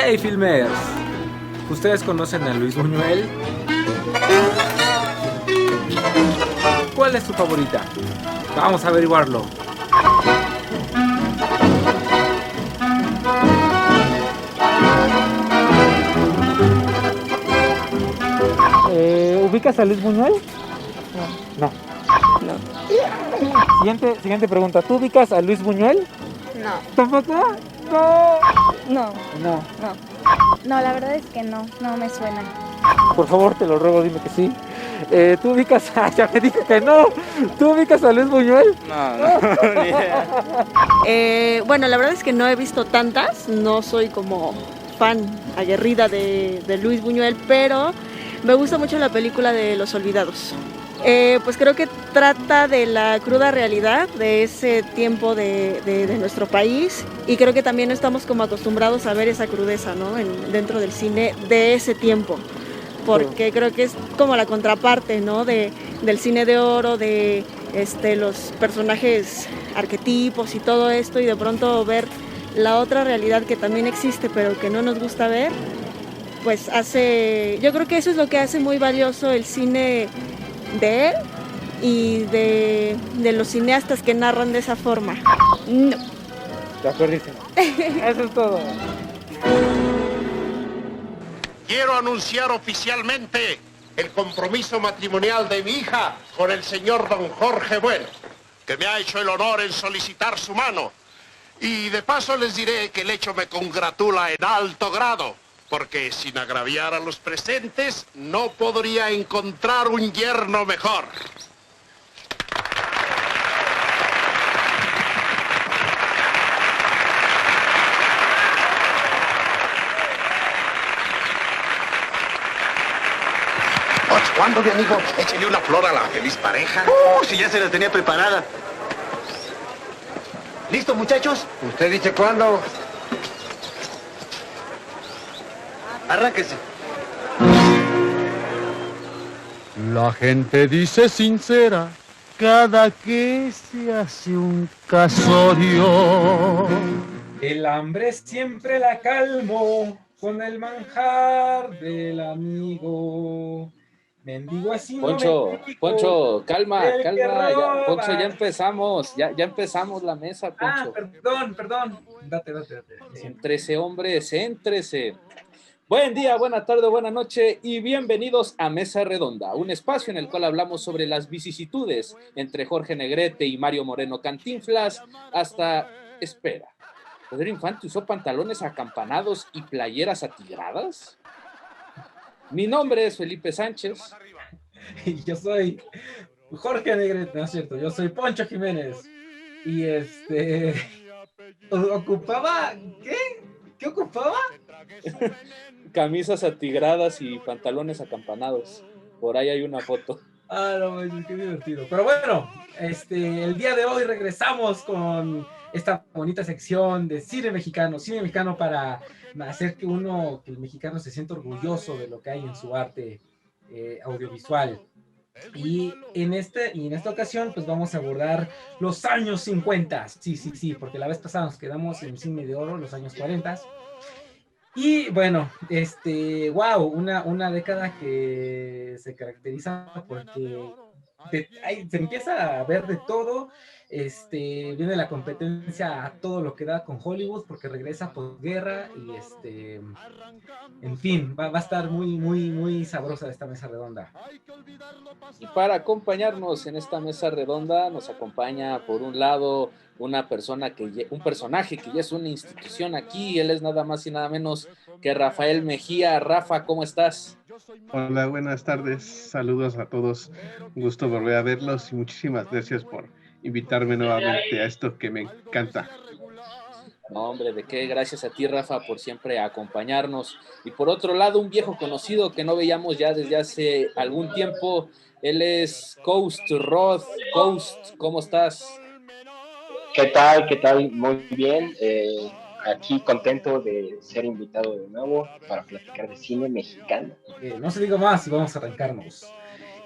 Hey filmers, ¿ustedes conocen a Luis Buñuel? ¿Cuál es su favorita? Vamos a averiguarlo. ¿Ubicas a Luis Buñuel? No. No. Siguiente pregunta. ¿Tú ubicas a Luis Buñuel? No. ¿Tampoco? No. No. No. No, la verdad es que no me suena. Por favor, te lo ruego, dime que sí. ¿Tú ubicas a... Ya me dijo que no. ¿Tú ubicas a Luis Buñuel? No, ni idea. Bueno, la verdad es que no he visto tantas, no soy como fan aguerrida de Luis Buñuel, pero me gusta mucho la película de Los Olvidados. Pues creo que trata de la cruda realidad de ese tiempo de nuestro país, y creo que también estamos como acostumbrados a ver esa crudeza, ¿no? Dentro del cine de ese tiempo, porque creo que es como la contraparte, ¿no? Del cine de oro, de los personajes arquetipos y todo esto, y de pronto ver la otra realidad que también existe pero que no nos gusta ver, pues yo creo que eso es lo que hace muy valioso el cine de él y de los cineastas que narran de esa forma. No. De acuerdísimo. Eso es todo. Quiero anunciar oficialmente el compromiso matrimonial de mi hija con el señor don Jorge Bueno, que me ha hecho el honor en solicitar su mano. Y de paso les diré que el hecho me congratula en alto grado, porque sin agraviar a los presentes, no podría encontrar un yerno mejor. ¿Cuándo, mi amigo? Échale una flor a la feliz pareja. Si ya se la tenía preparada. ¿Listo, muchachos? ¿Usted dice cuándo? Arránquense. La gente dice sincera cada que se hace un casorio. El hambre siempre la calmo con el manjar del amigo. Mendigo así Poncho, calma, el que ya, roba. Poncho, ya empezamos la mesa, Poncho. Perdón. Date. Céntrese, hombre, céntrese. Buen día, buena tarde, buena noche y bienvenidos a Mesa Redonda, un espacio en el cual hablamos sobre las vicisitudes entre Jorge Negrete y Mario Moreno Cantinflas hasta... Espera, ¿Pedro Infante usó pantalones acampanados y playeras atigradas? Mi nombre es Felipe Sánchez. Y yo soy Jorge Negrete, no es cierto, yo soy Poncho Jiménez. Y ¿ocupaba? ¿Qué ocupaba? Camisas atigradas y pantalones acampanados. Por ahí hay una foto. No, qué divertido. Pero bueno, el día de hoy regresamos con esta bonita sección de cine mexicano para hacer que el mexicano se sienta orgulloso de lo que hay en su arte audiovisual. Y en esta ocasión pues vamos a abordar los años 50. Sí, porque la vez pasada nos quedamos en cine de oro, los años 40. Y bueno, wow, una década que se caracteriza porque se empieza a ver de todo. Viene la competencia a todo lo que da con Hollywood porque regresa posguerra y en fin, va a estar muy sabrosa esta mesa redonda. Y para acompañarnos en esta mesa redonda nos acompaña por un lado un personaje que ya es una institución aquí. Él es nada más y nada menos que Rafael Mejía. Rafa, ¿cómo estás? Hola, buenas tardes, saludos a todos, un gusto volver a verlos y muchísimas gracias por invitarme nuevamente a esto que me encanta. No, hombre, ¿de qué? Gracias a ti, Rafa, por siempre acompañarnos. Y por otro lado, un viejo conocido que no veíamos ya desde hace algún tiempo. Él es Coast Roth. Coast, ¿cómo estás? ¿Qué tal? Muy bien. Aquí contento de ser invitado de nuevo para platicar de cine mexicano. No se diga más y vamos a arrancarnos.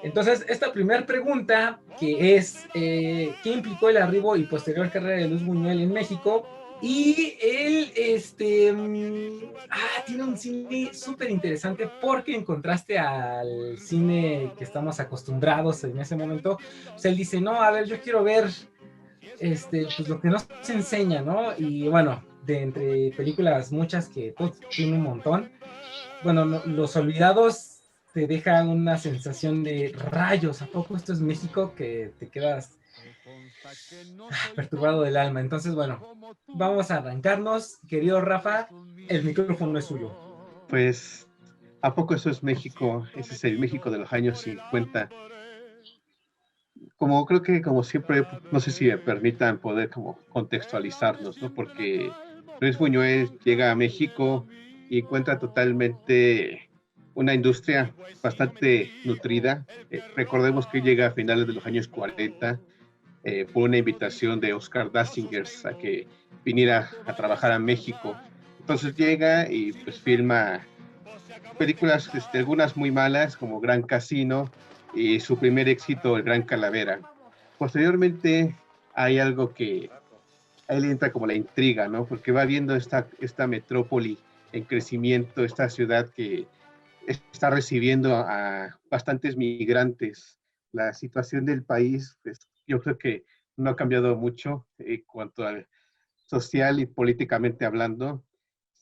Entonces, esta primera pregunta, que es ¿qué implicó el arribo y posterior carrera de Luis Buñuel en México? Y él, tiene un cine súper interesante porque en contraste al cine que estamos acostumbrados en ese momento, pues él dice, no, a ver, yo quiero ver pues lo que nos enseña, ¿no? Y bueno, de entre películas muchas que pues, tiene un montón, bueno, Los Olvidados te deja una sensación de rayos, ¿a poco esto es México? Que te quedas perturbado del alma. Entonces, bueno, vamos a arrancarnos. Querido Rafa, el micrófono es suyo. Pues, ¿a poco eso es México? Ese es el México de los años 50. Como creo que, como siempre, no sé si me permitan poder como contextualizarnos, ¿no? Porque Luis Buñuel llega a México y encuentra totalmente una industria bastante nutrida. Recordemos que llega a finales de los años 40 por una invitación de Oscar Dasingers a que viniera a trabajar a México. Entonces llega y pues filma películas, algunas muy malas como Gran Casino y su primer éxito, El Gran Calavera. Posteriormente hay algo que a él entra como la intriga, ¿no? Porque va viendo esta metrópoli en crecimiento, esta ciudad que está recibiendo a bastantes migrantes. La situación del país, pues yo creo que no ha cambiado mucho en cuanto al social y políticamente hablando.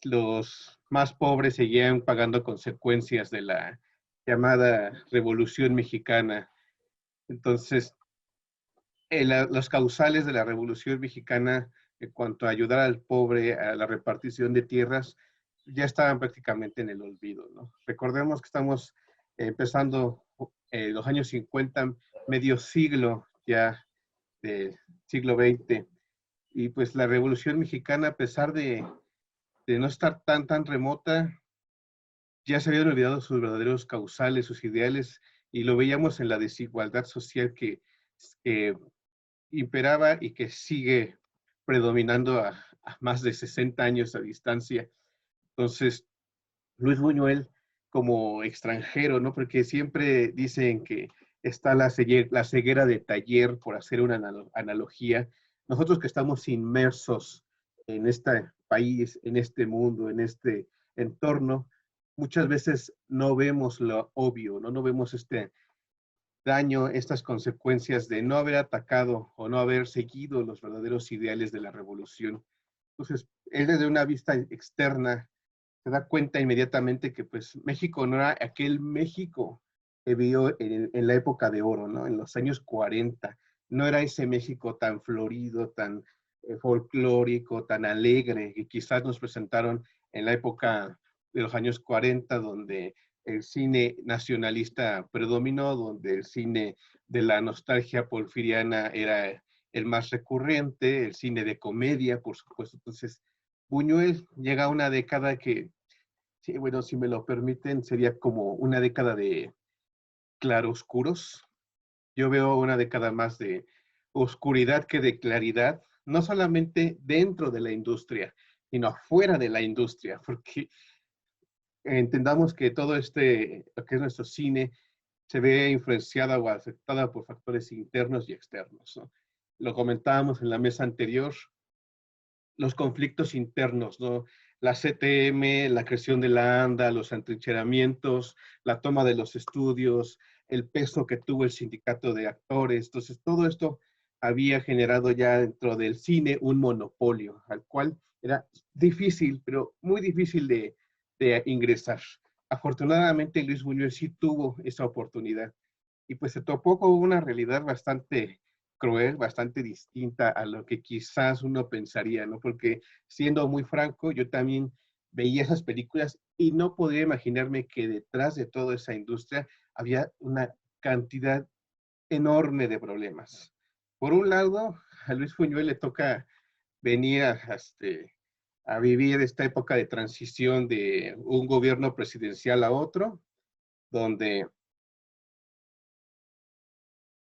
Los más pobres seguían pagando consecuencias de la llamada Revolución Mexicana. Entonces, los causales de la Revolución Mexicana en cuanto a ayudar al pobre, a la repartición de tierras, ya estaban prácticamente en el olvido, ¿no? Recordemos que estamos empezando los años 50, medio siglo ya del siglo XX, y pues la Revolución Mexicana, a pesar de no estar tan remota, ya se habían olvidado sus verdaderos causales, sus ideales, y lo veíamos en la desigualdad social que imperaba y que sigue predominando a más de 60 años a distancia. Entonces, Luis Buñuel como extranjero, ¿no? Porque siempre dicen que está la ceguera de taller, por hacer una analogía. Nosotros que estamos inmersos en este país, en este mundo, en este entorno, muchas veces no vemos lo obvio, ¿no? No vemos este daño, estas consecuencias de no haber atacado o no haber seguido los verdaderos ideales de la revolución. Entonces, él desde una vista externa se da cuenta inmediatamente que pues México no era aquel México que vio en la época de oro, ¿no? En los años 40. No era ese México tan florido, tan folclórico, tan alegre, que quizás nos presentaron en la época de los años 40, donde el cine nacionalista predominó, donde el cine de la nostalgia porfiriana era el más recurrente, el cine de comedia, por supuesto. Entonces, Buñuel llega a una década que, sí, bueno, si me lo permiten, sería como una década de claroscuros. Yo veo una década más de oscuridad que de claridad, no solamente dentro de la industria, sino afuera de la industria, porque entendamos que todo lo que es nuestro cine, se ve influenciada o afectada por factores internos y externos, ¿no? Lo comentábamos en la mesa anterior, los conflictos internos, ¿no? La CTM, la creación de la ANDA, los atrincheramientos, la toma de los estudios, el peso que tuvo el sindicato de actores. Entonces, todo esto había generado ya dentro del cine un monopolio, al cual era difícil, pero muy difícil de ingresar. Afortunadamente, Luis Buñuel sí tuvo esa oportunidad y pues se topó con una realidad bastante cruel, bastante distinta a lo que quizás uno pensaría, ¿no? Porque siendo muy franco, yo también veía esas películas y no podía imaginarme que detrás de toda esa industria había una cantidad enorme de problemas. Por un lado, a Luis Buñuel le toca venir a vivir esta época de transición de un gobierno presidencial a otro, donde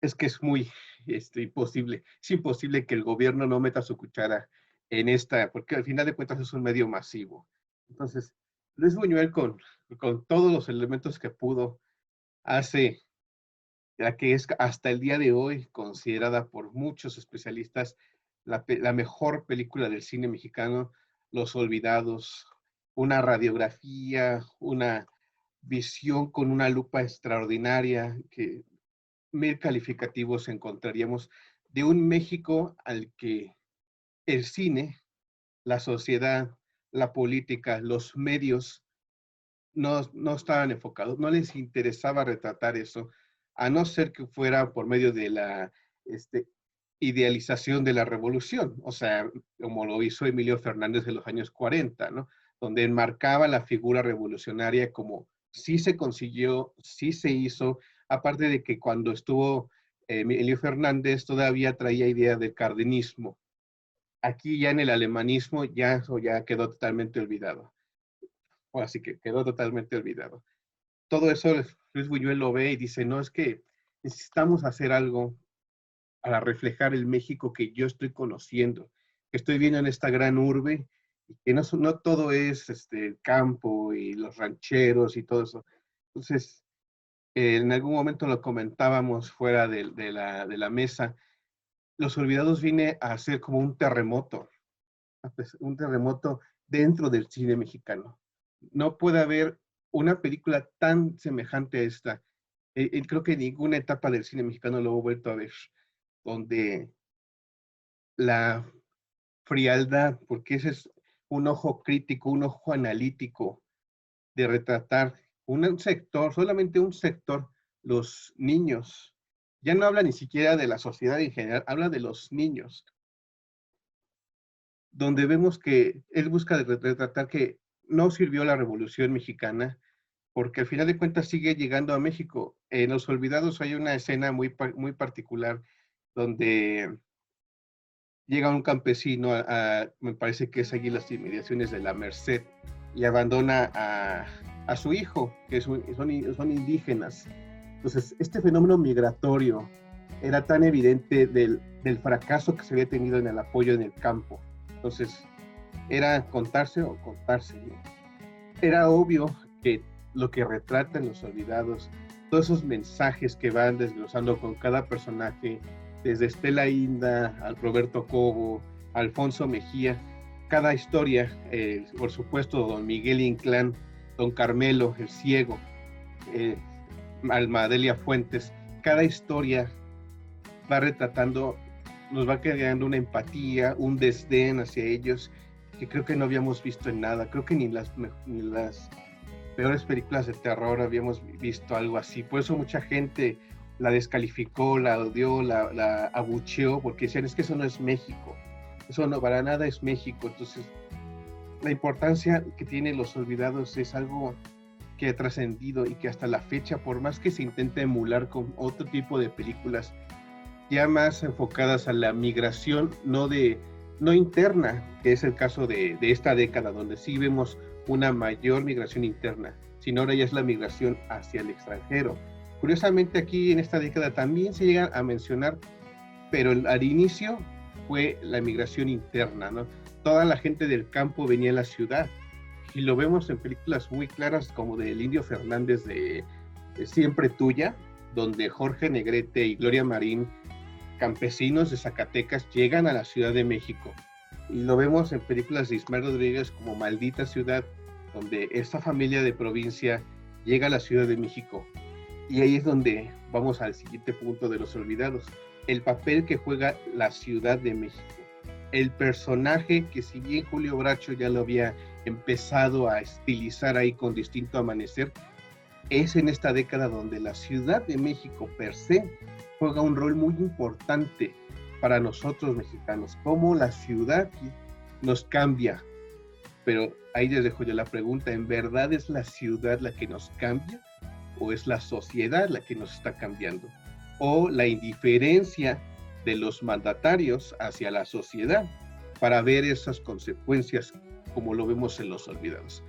es que es muy imposible, es imposible que el gobierno no meta su cuchara en esta, porque al final de cuentas es un medio masivo. Entonces, Luis Buñuel con todos los elementos que pudo, hace la que es hasta el día de hoy considerada por muchos especialistas la mejor película del cine mexicano, Los Olvidados, una radiografía, una visión con una lupa extraordinaria, que 1000 calificativos encontraríamos de un México al que el cine, la sociedad, la política, los medios no estaban enfocados, no les interesaba retratar eso, a no ser que fuera por medio de la idealización de la revolución, o sea, como lo hizo Emilio Fernández en los años 40, ¿no? Donde enmarcaba la figura revolucionaria como sí se consiguió, sí se hizo, aparte de que cuando estuvo Emilio Fernández todavía traía idea del cardenismo. Aquí ya en el alemanismo eso ya quedó totalmente olvidado. O así que quedó totalmente olvidado. Todo eso Luis Buñuel lo ve y dice, no, es que necesitamos hacer algo para reflejar el México que yo estoy conociendo, que estoy viendo en esta gran urbe, y que no todo es el campo y los rancheros y todo eso. Entonces, en algún momento lo comentábamos fuera de la mesa, Los Olvidados viene a ser como un terremoto dentro del cine mexicano. No puede haber una película tan semejante a esta. Creo que en ninguna etapa del cine mexicano lo he vuelto a ver, donde la frialdad, porque ese es un ojo crítico, un ojo analítico de retratar un sector, solamente un sector, los niños. Ya no habla ni siquiera de la sociedad en general, habla de los niños, donde vemos que él busca retratar que no sirvió la Revolución Mexicana, porque al final de cuentas sigue llegando a México. En Los Olvidados hay una escena muy particular, donde llega un campesino, me parece que es allí las inmediaciones de la Merced, y abandona a su hijo, que son indígenas. Entonces, este fenómeno migratorio era tan evidente del fracaso que se había tenido en el apoyo en el campo. Entonces, era contarse o contarse, ¿no? Era obvio que lo que retratan Los Olvidados, todos esos mensajes que van desglosando con cada personaje, desde Estela Inda, a Roberto Cobo, a Alfonso Mejía, cada historia, por supuesto, don Miguel Inclán, don Carmelo, el ciego, Alma Adelia Fuentes, cada historia va retratando, nos va creando una empatía, un desdén hacia ellos, que creo que no habíamos visto en nada. Creo que ni las peores películas de terror habíamos visto algo así. Por eso mucha gente la descalificó, la odió, la abucheó, porque decían, es que eso no es México. Eso no, para nada es México. Entonces, la importancia que tiene Los Olvidados es algo que ha trascendido y que hasta la fecha, por más que se intente emular con otro tipo de películas, ya más enfocadas a la migración, no interna, que es el caso de esta década, donde sí vemos una mayor migración interna, sino ahora ya es la migración hacia el extranjero. Curiosamente aquí en esta década también se llega a mencionar, pero al inicio fue la migración interna, ¿no? Toda la gente del campo venía a la ciudad, y lo vemos en películas muy claras como del Indio Fernández de Siempre Tuya, donde Jorge Negrete y Gloria Marín, campesinos de Zacatecas, llegan a la Ciudad de México. Y lo vemos en películas de Ismael Rodríguez como Maldita Ciudad, donde esta familia de provincia llega a la Ciudad de México. Y ahí es donde vamos al siguiente punto de Los Olvidados, el papel que juega la Ciudad de México. El personaje que, si bien Julio Bracho ya lo había empezado a estilizar ahí con Distinto Amanecer, es en esta década donde la Ciudad de México per se juega un rol muy importante para nosotros mexicanos, cómo la ciudad nos cambia. Pero ahí les dejo yo la pregunta, ¿en verdad es la ciudad la que nos cambia? ¿O es la sociedad la que nos está cambiando? ¿O la indiferencia de los mandatarios hacia la sociedad para ver esas consecuencias como lo vemos en Los Olvidados?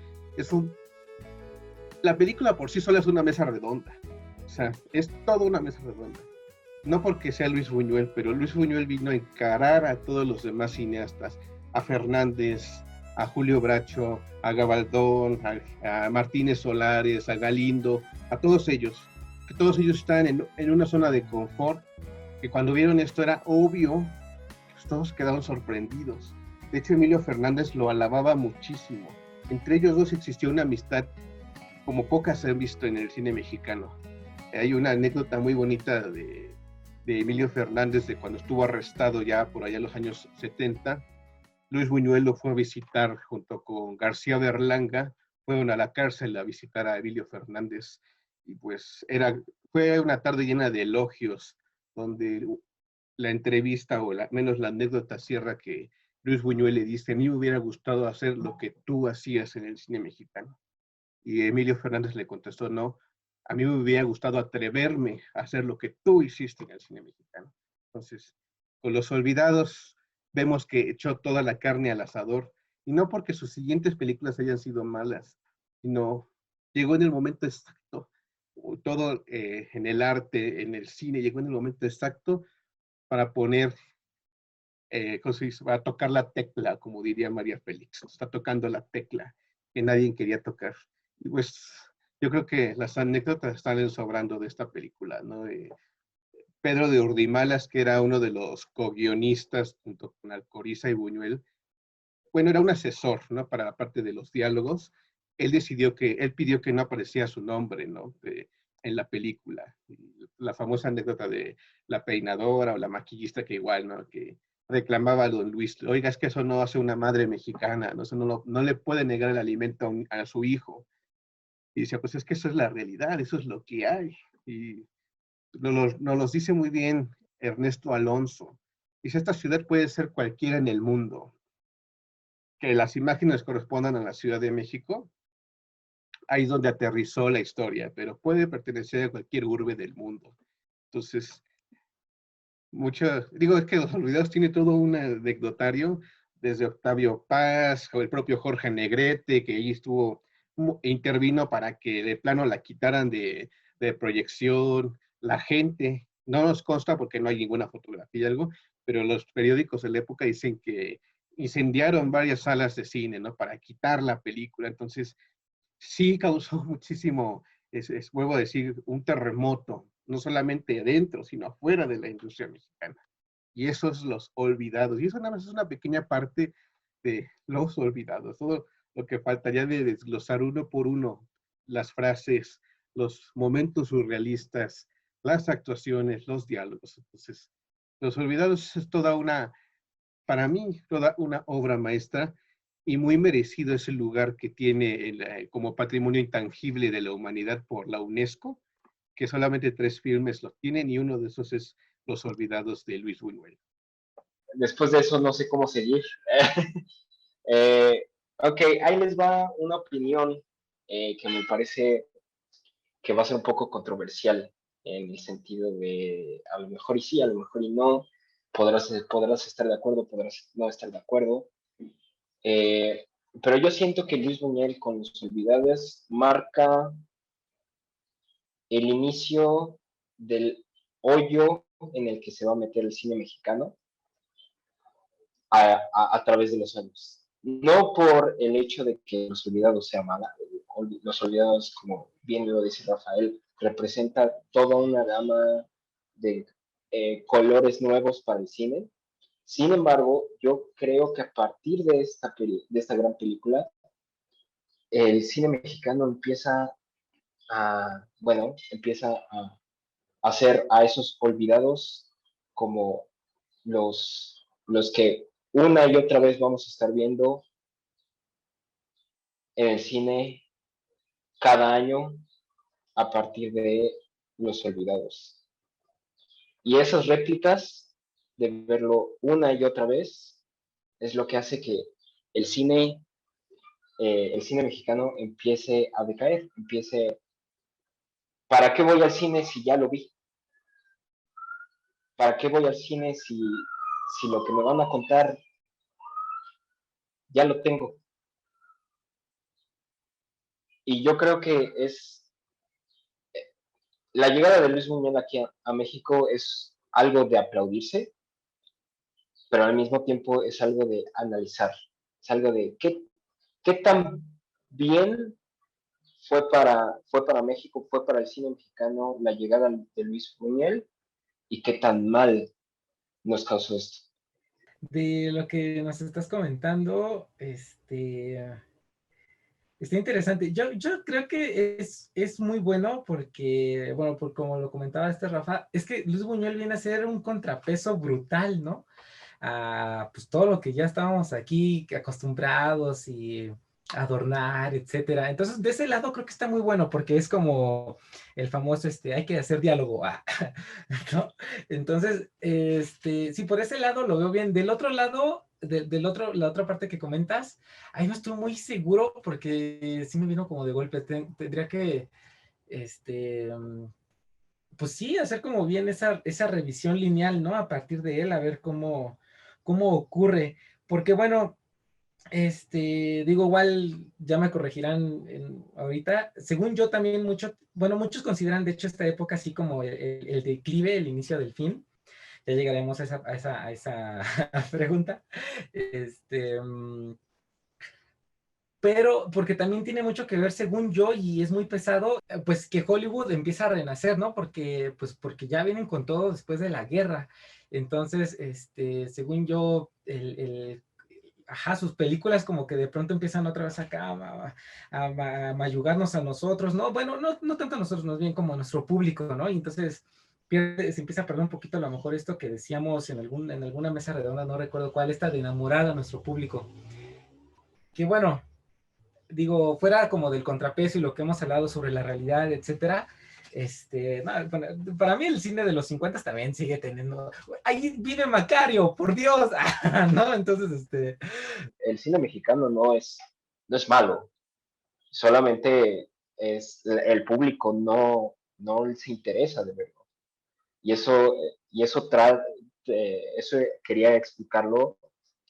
La película por sí sola es una mesa redonda, o sea, es toda una mesa redonda. No porque sea Luis Buñuel, pero Luis Buñuel vino a encarar a todos los demás cineastas, a Fernández, a Julio Bracho, a Gabaldón, a Martínez Solares, a Galindo, a todos ellos, que todos ellos están en una zona de confort, que cuando vieron esto era obvio, todos quedaron sorprendidos. De hecho, Emilio Fernández lo alababa muchísimo. Entre ellos dos existió una amistad como pocas se han visto en el cine mexicano. Hay una anécdota muy bonita de Emilio Fernández de cuando estuvo arrestado ya por allá en los años 70. Luis Buñuel lo fue a visitar junto con García Berlanga, fueron a la cárcel a visitar a Emilio Fernández y pues fue una tarde llena de elogios donde la entrevista o menos la anécdota cierra que Luis Buñuel le dice: a mí me hubiera gustado hacer lo que tú hacías en el cine mexicano. Y Emilio Fernández le contestó: no, a mí me hubiera gustado atreverme a hacer lo que tú hiciste en el cine mexicano. Entonces, con Los Olvidados vemos que echó toda la carne al asador, y no porque sus siguientes películas hayan sido malas, sino llegó en el momento exacto. Todo en el arte, en el cine, llegó en el momento exacto para poner, va a tocar la tecla, como diría María Félix. Está tocando la tecla que nadie quería tocar. Y pues yo creo que las anécdotas están sobrando de esta película, ¿no? Pedro de Urdimalas, que era uno de los co-guionistas junto con Alcoriza y Buñuel, bueno, era un asesor, ¿no? Para la parte de los diálogos. Él pidió que no apareciera su nombre, ¿no? En la película. La famosa anécdota de la peinadora o la maquillista que igual, ¿no? Que reclamaba a don Luis: oiga, es que eso no hace una madre mexicana, ¿no? Eso no le puede negar el alimento a su hijo. Y decía: pues es que eso es la realidad, eso es lo que hay. Y nos los dice muy bien Ernesto Alonso. Dice: esta ciudad puede ser cualquiera en el mundo. Que las imágenes correspondan a la Ciudad de México, ahí es donde aterrizó la historia, pero puede pertenecer a cualquier urbe del mundo. Entonces, es que Los Olvidados tiene todo un anecdotario, desde Octavio Paz, o el propio Jorge Negrete, que ahí intervino para que de plano la quitaran de proyección. La gente, no nos consta porque no hay ninguna fotografía y algo, pero los periódicos de la época dicen que incendiaron varias salas de cine, ¿no? Para quitar la película. Entonces, sí causó muchísimo, vuelvo a decir, un terremoto, no solamente dentro, sino afuera de la industria mexicana. Y esos Los Olvidados. Y eso nada más es una pequeña parte de Los Olvidados. Todo lo que faltaría de desglosar uno por uno las frases, los momentos surrealistas, las actuaciones, los diálogos. Entonces, Los Olvidados es para mí, toda una obra maestra, y muy merecido ese lugar que tiene como patrimonio intangible de la humanidad por la UNESCO, que solamente 3 filmes lo tienen, y uno de esos es Los Olvidados de Luis Buñuel. Después de eso no sé cómo seguir. Ok, ahí les va una opinión que me parece que va a ser un poco controversial, en el sentido de a lo mejor y sí, a lo mejor y no, podrás estar de acuerdo, podrás no estar de acuerdo, pero yo siento que Luis Buñuel con Los Olvidados marca el inicio del hoyo en el que se va a meter el cine mexicano a través de los años. No por el hecho de que Los Olvidados sea mala. Los Olvidados, como bien lo dice Rafael, representa toda una gama de colores nuevos para el cine. Sin embargo, yo creo que a partir de esta gran película, el cine mexicano empieza a hacer a esos olvidados como los que una y otra vez vamos a estar viendo en el cine cada año a partir de Los Olvidados. Y esas réplicas de verlo una y otra vez es lo que hace que el cine mexicano empiece a decaer, ¿para qué voy al cine si ya lo vi? ¿Para qué voy al cine si lo que me van a contar ya lo tengo? Y yo creo que la llegada de Luis Buñuel aquí a México es algo de aplaudirse, pero al mismo tiempo es algo de analizar, es algo de qué tan bien fue para México, fue para el cine mexicano la llegada de Luis Buñuel, y qué tan mal nos causó esto. de lo que nos estás comentando, está interesante. Yo creo que es muy bueno porque, bueno, por como lo comentaba Rafa, es que Luis Buñuel viene a ser un contrapeso brutal, ¿no? A pues todo lo que ya estábamos aquí acostumbrados y adornar, etcétera. Entonces, de ese lado creo que está muy bueno porque es como el famoso, hay que hacer diálogo, ¿no? Entonces, sí, por ese lado lo veo bien. Del otro lado, la otra parte que comentas, ahí no estoy muy seguro porque sí me vino como de golpe. Tendría que, pues sí, hacer como bien esa revisión lineal, ¿no? A partir de él, a ver cómo ocurre. Porque bueno, digo, igual ya me corregirán ahorita. Según yo también bueno, muchos consideran de hecho esta época así como el declive, el inicio del fin. Ya llegaremos a esa pregunta. Pero porque también tiene mucho que ver, según yo, y es muy pesado, pues que Hollywood empieza a renacer, ¿no? Porque ya vienen con todo después de la guerra. Entonces, según yo, ajá, sus películas como que de pronto empiezan otra vez acá a mayugarnos a nosotros, ¿no? Bueno, no tanto a nosotros, más bien como a nuestro público, ¿no? Y entonces se empieza a perder un poquito a lo mejor esto que decíamos en alguna mesa redonda, no recuerdo cuál, esta de enamorar a nuestro público. Que bueno, digo, fuera como del contrapeso y lo que hemos hablado sobre la realidad, etcétera, no, bueno, para mí el cine de los 50 también sigue teniendo, ahí vive Macario, por Dios, ¿no? Entonces, El cine mexicano no es malo, solamente el público no se interesa de verlo. Y eso quería explicarlo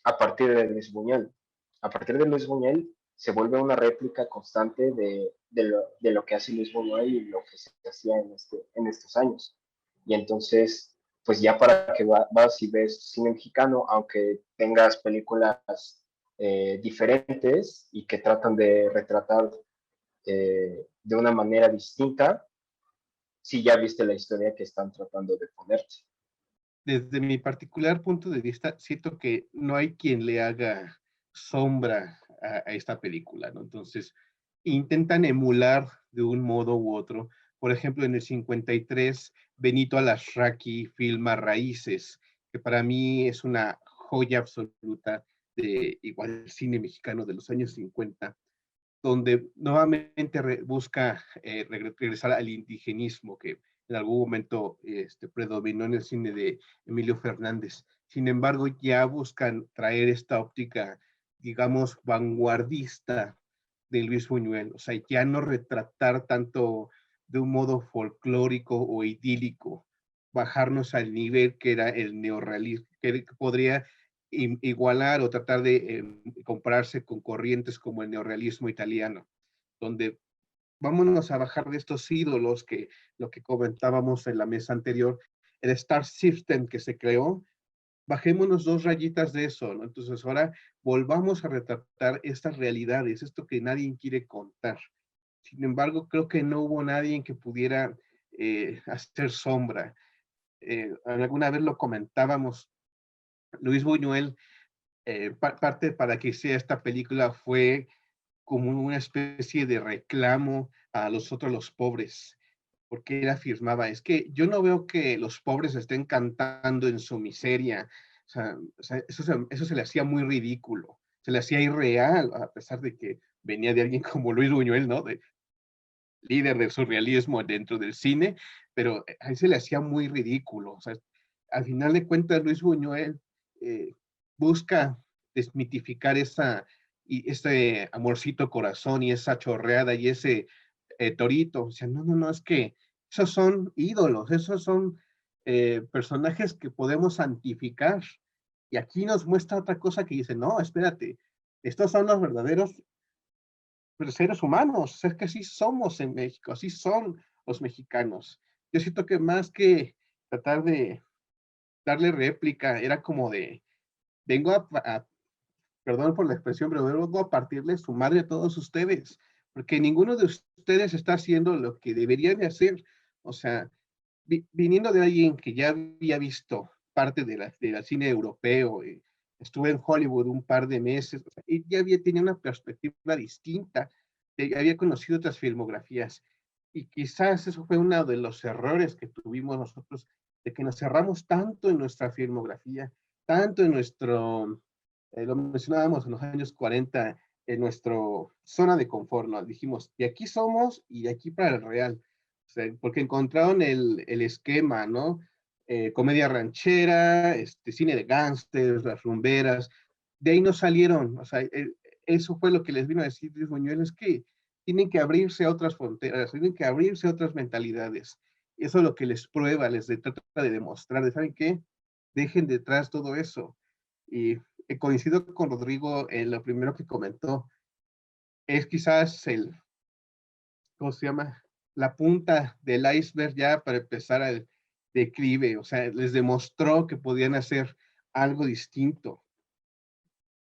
a partir de Luis Buñuel. A partir de Luis Buñuel se vuelve una réplica constante de lo que hace Luis Buñuel y lo que se hacía en estos años. Y entonces, pues ya para que vas y ves cine mexicano, aunque tengas películas diferentes y que tratan de retratar de una manera distinta, si ya viste la historia que están tratando de ponerte. Desde mi particular punto de vista, siento que no hay quien le haga sombra a esta película, ¿no? Entonces, intentan emular de un modo u otro. Por ejemplo, en el 53, Benito Alasraqui filma Raíces, que para mí es una joya absoluta de igual cine mexicano de los años 50, donde nuevamente busca regresar al indigenismo que en algún momento predominó en el cine de Emilio Fernández. Sin embargo, ya buscan traer esta óptica, digamos, vanguardista de Luis Buñuel, o sea, ya no retratar tanto de un modo folclórico o idílico, bajarnos al nivel que era el neorrealismo, que podría igualar o tratar de compararse con corrientes como el neorrealismo italiano, donde vámonos a bajar de estos ídolos que lo que comentábamos en la mesa anterior, el Star System que se creó, bajémonos 2 rayitas de eso, ¿no? Entonces ahora volvamos a retratar estas realidades, esto que nadie quiere contar. Sin embargo, creo que no hubo nadie que pudiera hacer sombra. Alguna vez lo comentábamos, Luis Buñuel, parte para que sea esta película fue como una especie de reclamo a los pobres, porque él afirmaba, es que yo no veo que los pobres estén cantando en su miseria, eso se le hacía muy ridículo, se le hacía irreal, a pesar de que venía de alguien como Luis Buñuel, ¿no? Líder del surrealismo dentro del cine, pero ahí se le hacía muy ridículo, o sea, al final de cuentas Luis Buñuel busca desmitificar ese amorcito corazón y esa chorreada y ese torito. O sea, no, es que esos son ídolos, esos son personajes que podemos santificar. Y aquí nos muestra otra cosa que dice, no, espérate, estos son los verdaderos seres humanos, es que así somos en México, así son los mexicanos. Yo siento que más que tratar de darle réplica, era como de, vengo perdón por la expresión, pero vengo a partirle su madre a todos ustedes, porque ninguno de ustedes está haciendo lo que debería de hacer. O sea, viniendo de alguien que ya había visto parte del cine europeo, estuve en Hollywood un par de meses, o sea, y ya tenía una perspectiva distinta, había conocido otras filmografías, y quizás eso fue uno de los errores que tuvimos nosotros, de que nos cerramos tanto en nuestra filmografía, tanto en nuestro, lo mencionábamos en los años 40, en nuestra zona de confort, ¿no? Dijimos, de aquí somos y de aquí para el real, o sea, porque encontraron el esquema, ¿no? Comedia ranchera, cine de gángsters, las rumberas, de ahí no salieron, o sea, eso fue lo que les vino a decir Luis Buñuel, es que tienen que abrirse a otras fronteras, tienen que abrirse a otras mentalidades. Eso es lo que les prueba, les trata de demostrar, ¿saben qué? Dejen detrás todo eso. Y coincido con Rodrigo en lo primero que comentó, es quizás ¿cómo se llama? La punta del iceberg ya para empezar al declive, o sea, les demostró que podían hacer algo distinto.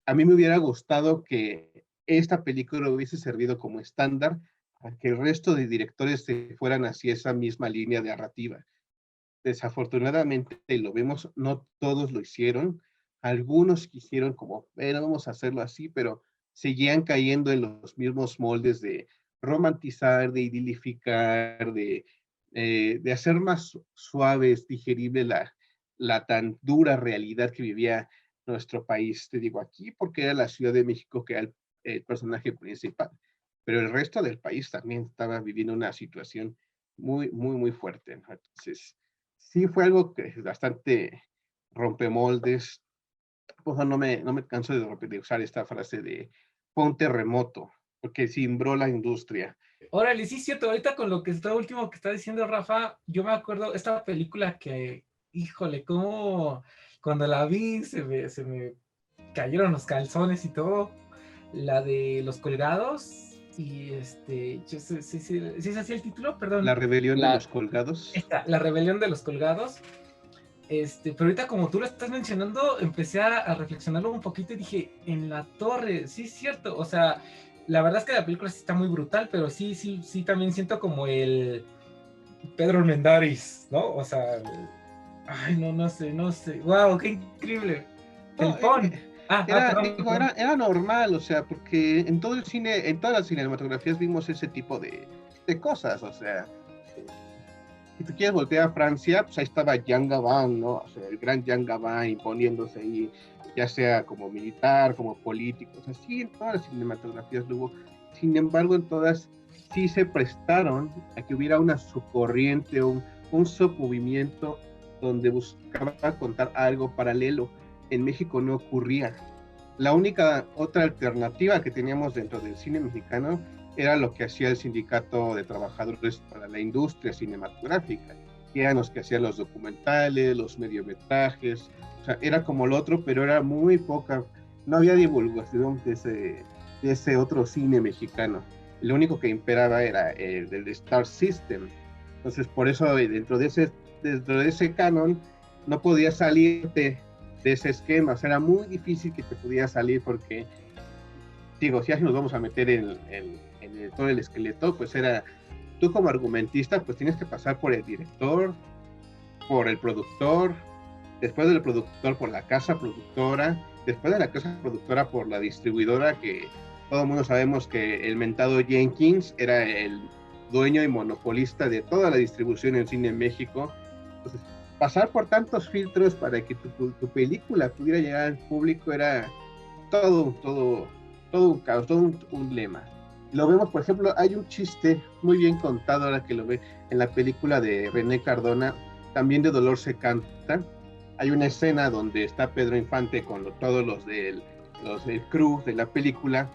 A mí me hubiera gustado que esta película hubiese servido como estándar para que el resto de directores se fueran hacia esa misma línea de narrativa. Desafortunadamente, lo vemos, no todos lo hicieron, algunos quisieron como, bueno, vamos a hacerlo así, pero seguían cayendo en los mismos moldes de romantizar, de idilificar, de hacer más suaves, digerible la tan dura realidad que vivía nuestro país. Te digo aquí porque era la Ciudad de México que era el personaje principal, pero el resto del país también estaba viviendo una situación muy, muy, muy fuerte, ¿no? Entonces, sí fue algo que es bastante rompemoldes. Pues no me canso de usar esta frase de fue un terremoto, porque cimbró la industria. Órale, sí, cierto. Ahorita con lo que está último que está diciendo Rafa, yo me acuerdo esta película que, híjole, como cuando la vi se me cayeron los calzones y todo. La de Los Colgados. Y ¿sí es así el título? Perdón. La rebelión de los colgados. La rebelión de los colgados. Pero ahorita como tú lo estás mencionando, empecé a reflexionarlo un poquito y dije, en la torre, sí es cierto, o sea, la verdad es que la película sí está muy brutal, pero sí también siento como el Pedro Armendáriz, ¿no? O sea, ay, no sé, wow, qué increíble. Era normal, o sea, porque en todo el cine, en todas las cinematografías vimos ese tipo de cosas, o sea, si tú quieres voltear a Francia, pues ahí estaba Jean Gabin, ¿no? O sea, el gran Jean Gabin imponiéndose ahí, ya sea como militar, como político, o sea, sí, en todas las cinematografías lo hubo. Sin embargo, en todas sí se prestaron a que hubiera una subcorriente, un submovimiento donde buscaba contar algo paralelo. En México no ocurría. La única otra alternativa que teníamos dentro del cine mexicano era lo que hacía el Sindicato de Trabajadores para la Industria Cinematográfica, que eran los que hacían los documentales, los mediometrajes, o sea, era como lo otro, pero era muy poca, no había divulgación de ese otro cine mexicano. Lo único que imperaba era el del Star System. Entonces, por eso dentro de ese canon no podía salirte de ese esquema, o sea, era muy difícil que te pudiera salir porque, digo, si así nos vamos a meter en todo el esqueleto, pues era, tú como argumentista, pues tienes que pasar por el director, por el productor, después del productor por la casa productora, después de la casa productora por la distribuidora, que todo el mundo sabemos que el mentado Jenkins era el dueño y monopolista de toda la distribución en cine en México. Entonces, pasar por tantos filtros para que tu película pudiera llegar al público era todo un caos, todo un lema. Lo vemos, por ejemplo, hay un chiste muy bien contado ahora que lo ve en la película de René Cardona, también de Dolor se canta. Hay una escena donde está Pedro Infante con todos los del crew de la película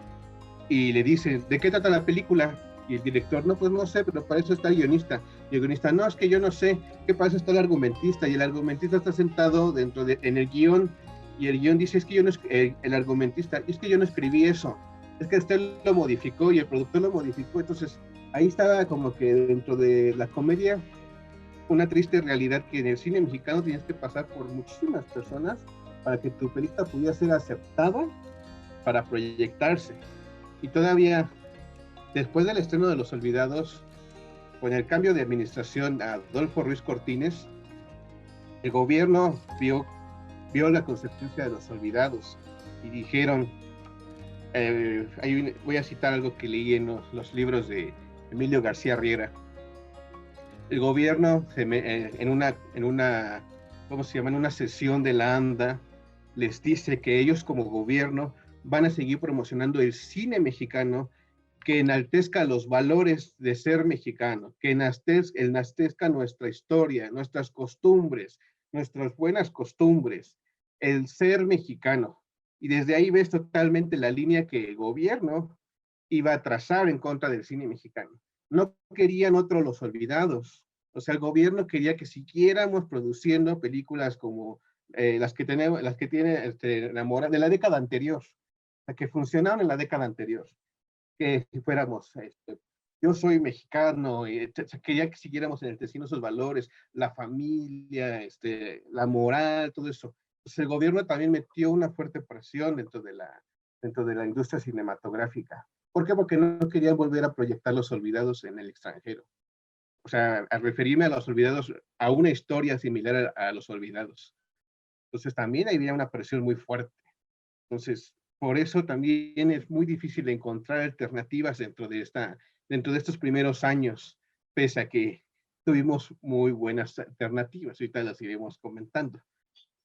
y le dicen, ¿de qué trata la película? Y el director, no, pues no sé, pero para eso está el guionista. Y el guionista, no, es que yo no sé, ¿qué para eso está el argumentista? Y el argumentista está sentado en el guión, y el guión dice, es que yo no, el argumentista, es que yo no escribí eso, es que usted lo modificó y el productor lo modificó. Entonces, ahí estaba como que dentro de la comedia, una triste realidad que en el cine mexicano tienes que pasar por muchísimas personas para que tu película pudiera ser aceptada para proyectarse. Y todavía, después del estreno de Los Olvidados, con el cambio de administración a Adolfo Ruiz Cortines, el gobierno vio vio la consecuencia de Los Olvidados y dijeron, voy a citar algo que leí en los libros de Emilio García Riera. El gobierno en una ¿cómo se llama? En una sesión de la ANDA les dice que ellos como gobierno van a seguir promocionando el cine mexicano que enaltezca los valores de ser mexicano, que enaltezca nuestra historia, nuestras costumbres, nuestras buenas costumbres, el ser mexicano. Y desde ahí ves totalmente la línea que el gobierno iba a trazar en contra del cine mexicano. No querían otro Los Olvidados. O sea, el gobierno quería que siguiéramos produciendo películas como las que tiene de la década anterior, que funcionaron en la década anterior, que fuéramos, yo soy mexicano, y quería que siguiéramos enalteciendo esos valores, la familia, la moral, todo eso. Pues el gobierno también metió una fuerte presión dentro de la industria cinematográfica. ¿Por qué? Porque no querían volver a proyectar Los Olvidados en el extranjero. O sea, a referirme a Los Olvidados, a una historia similar a Los Olvidados. Entonces también había una presión muy fuerte. Entonces, por eso también es muy difícil encontrar alternativas dentro de estos primeros años, pese a que tuvimos muy buenas alternativas. Ahorita las iremos comentando.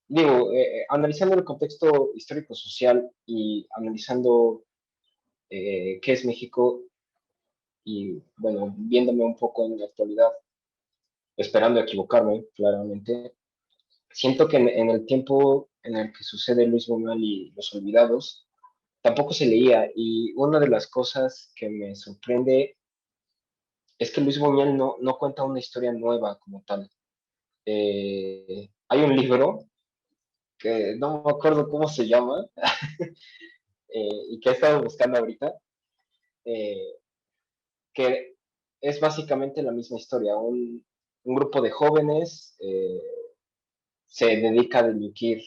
Digo, analizando el contexto histórico-social y analizando qué es México, y bueno, viéndome un poco en la actualidad, esperando equivocarme, claramente, siento que en el tiempo en el que sucede Luis Buñuel y Los Olvidados, tampoco se leía, y una de las cosas que me sorprende es que Luis Buñuel no cuenta una historia nueva como tal. Hay un libro que no me acuerdo cómo se llama, y que he estado buscando ahorita, que es básicamente la misma historia. Un grupo de jóvenes se dedica a delinquir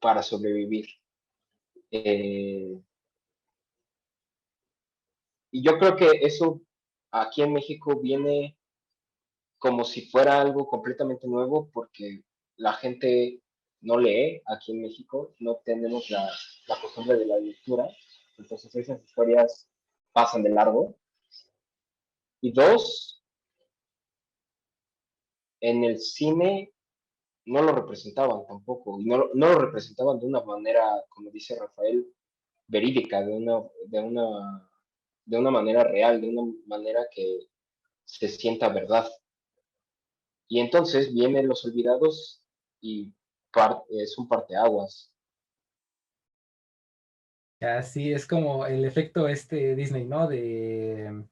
para sobrevivir. Y yo creo que eso aquí en México viene como si fuera algo completamente nuevo, porque la gente no lee aquí en México, no tenemos la costumbre de la lectura, entonces esas historias pasan de largo. Y dos, en el cine no lo representaban tampoco, y no lo representaban de una manera, como dice Rafael, verídica, de una manera real, de una manera que se sienta verdad. Y entonces vienen Los Olvidados y es un parteaguas. Así es como el efecto Disney, ¿no? Que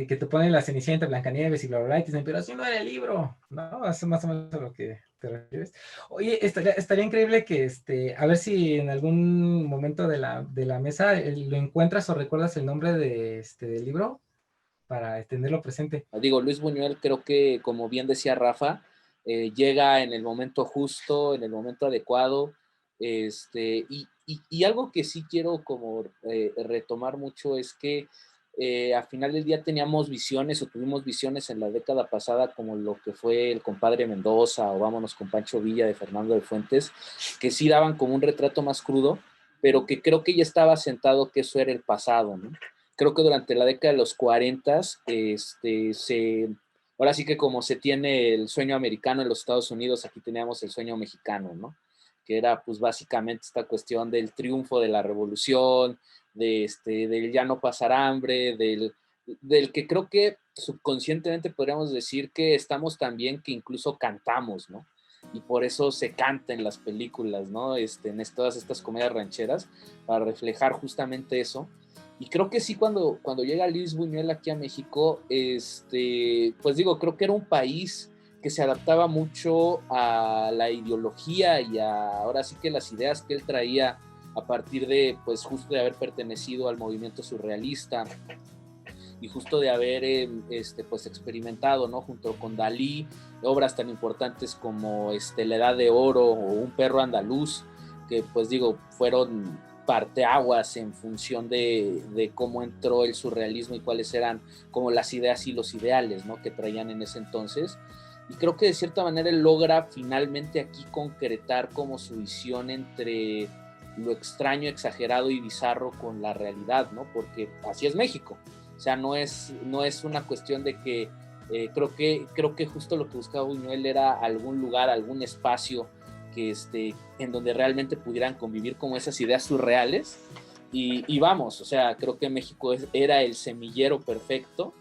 te ponen la Cenicienta, Blancanieves y bla, bla, bla, y te dicen, pero así no era el libro, ¿no? Eso más o menos a lo que te refieres. Oye, estaría increíble que, a ver si en algún momento de la mesa lo encuentras o recuerdas el nombre del libro para tenerlo presente. Digo, Luis Buñuel creo que, como bien decía Rafa, llega en el momento justo, en el momento adecuado, y algo que sí quiero como retomar mucho es que al final del día teníamos visiones o tuvimos visiones en la década pasada como lo que fue El Compadre Mendoza o Vámonos con Pancho Villa de Fernando de Fuentes, que sí daban como un retrato más crudo, pero que creo que ya estaba sentado que eso era el pasado, ¿no? Creo que durante la década de los 40, ahora sí que como se tiene el sueño americano en los Estados Unidos, aquí teníamos el sueño mexicano, ¿no? Que era pues básicamente esta cuestión del triunfo de la revolución, del ya no pasar hambre, del que creo que subconscientemente podríamos decir que estamos tan bien que incluso cantamos, ¿no? Y por eso se canta en las películas, ¿no? En todas estas comedias rancheras, para reflejar justamente eso. Y creo que sí, cuando llega Luis Buñuel aquí a México, pues digo, creo que era un país que se adaptaba mucho a la ideología y ahora sí que las ideas que él traía a partir de, pues justo de haber pertenecido al movimiento surrealista y justo de haber pues experimentado, ¿no? Junto con Dalí, obras tan importantes como La Edad de Oro o Un Perro Andaluz, que pues digo, fueron parteaguas en función de cómo entró el surrealismo y cuáles eran como las ideas y los ideales, ¿no? Que traían en ese entonces. y creo que de cierta manera él logra finalmente aquí concretar como su visión entre lo extraño, exagerado y bizarro con la realidad, ¿no? Porque así es México. O sea, no es una cuestión de que creo que justo lo que buscaba Buñuel era algún lugar, algún espacio que en donde realmente pudieran convivir como esas ideas surreales. Y vamos, o sea, creo que México era el semillero perfecto.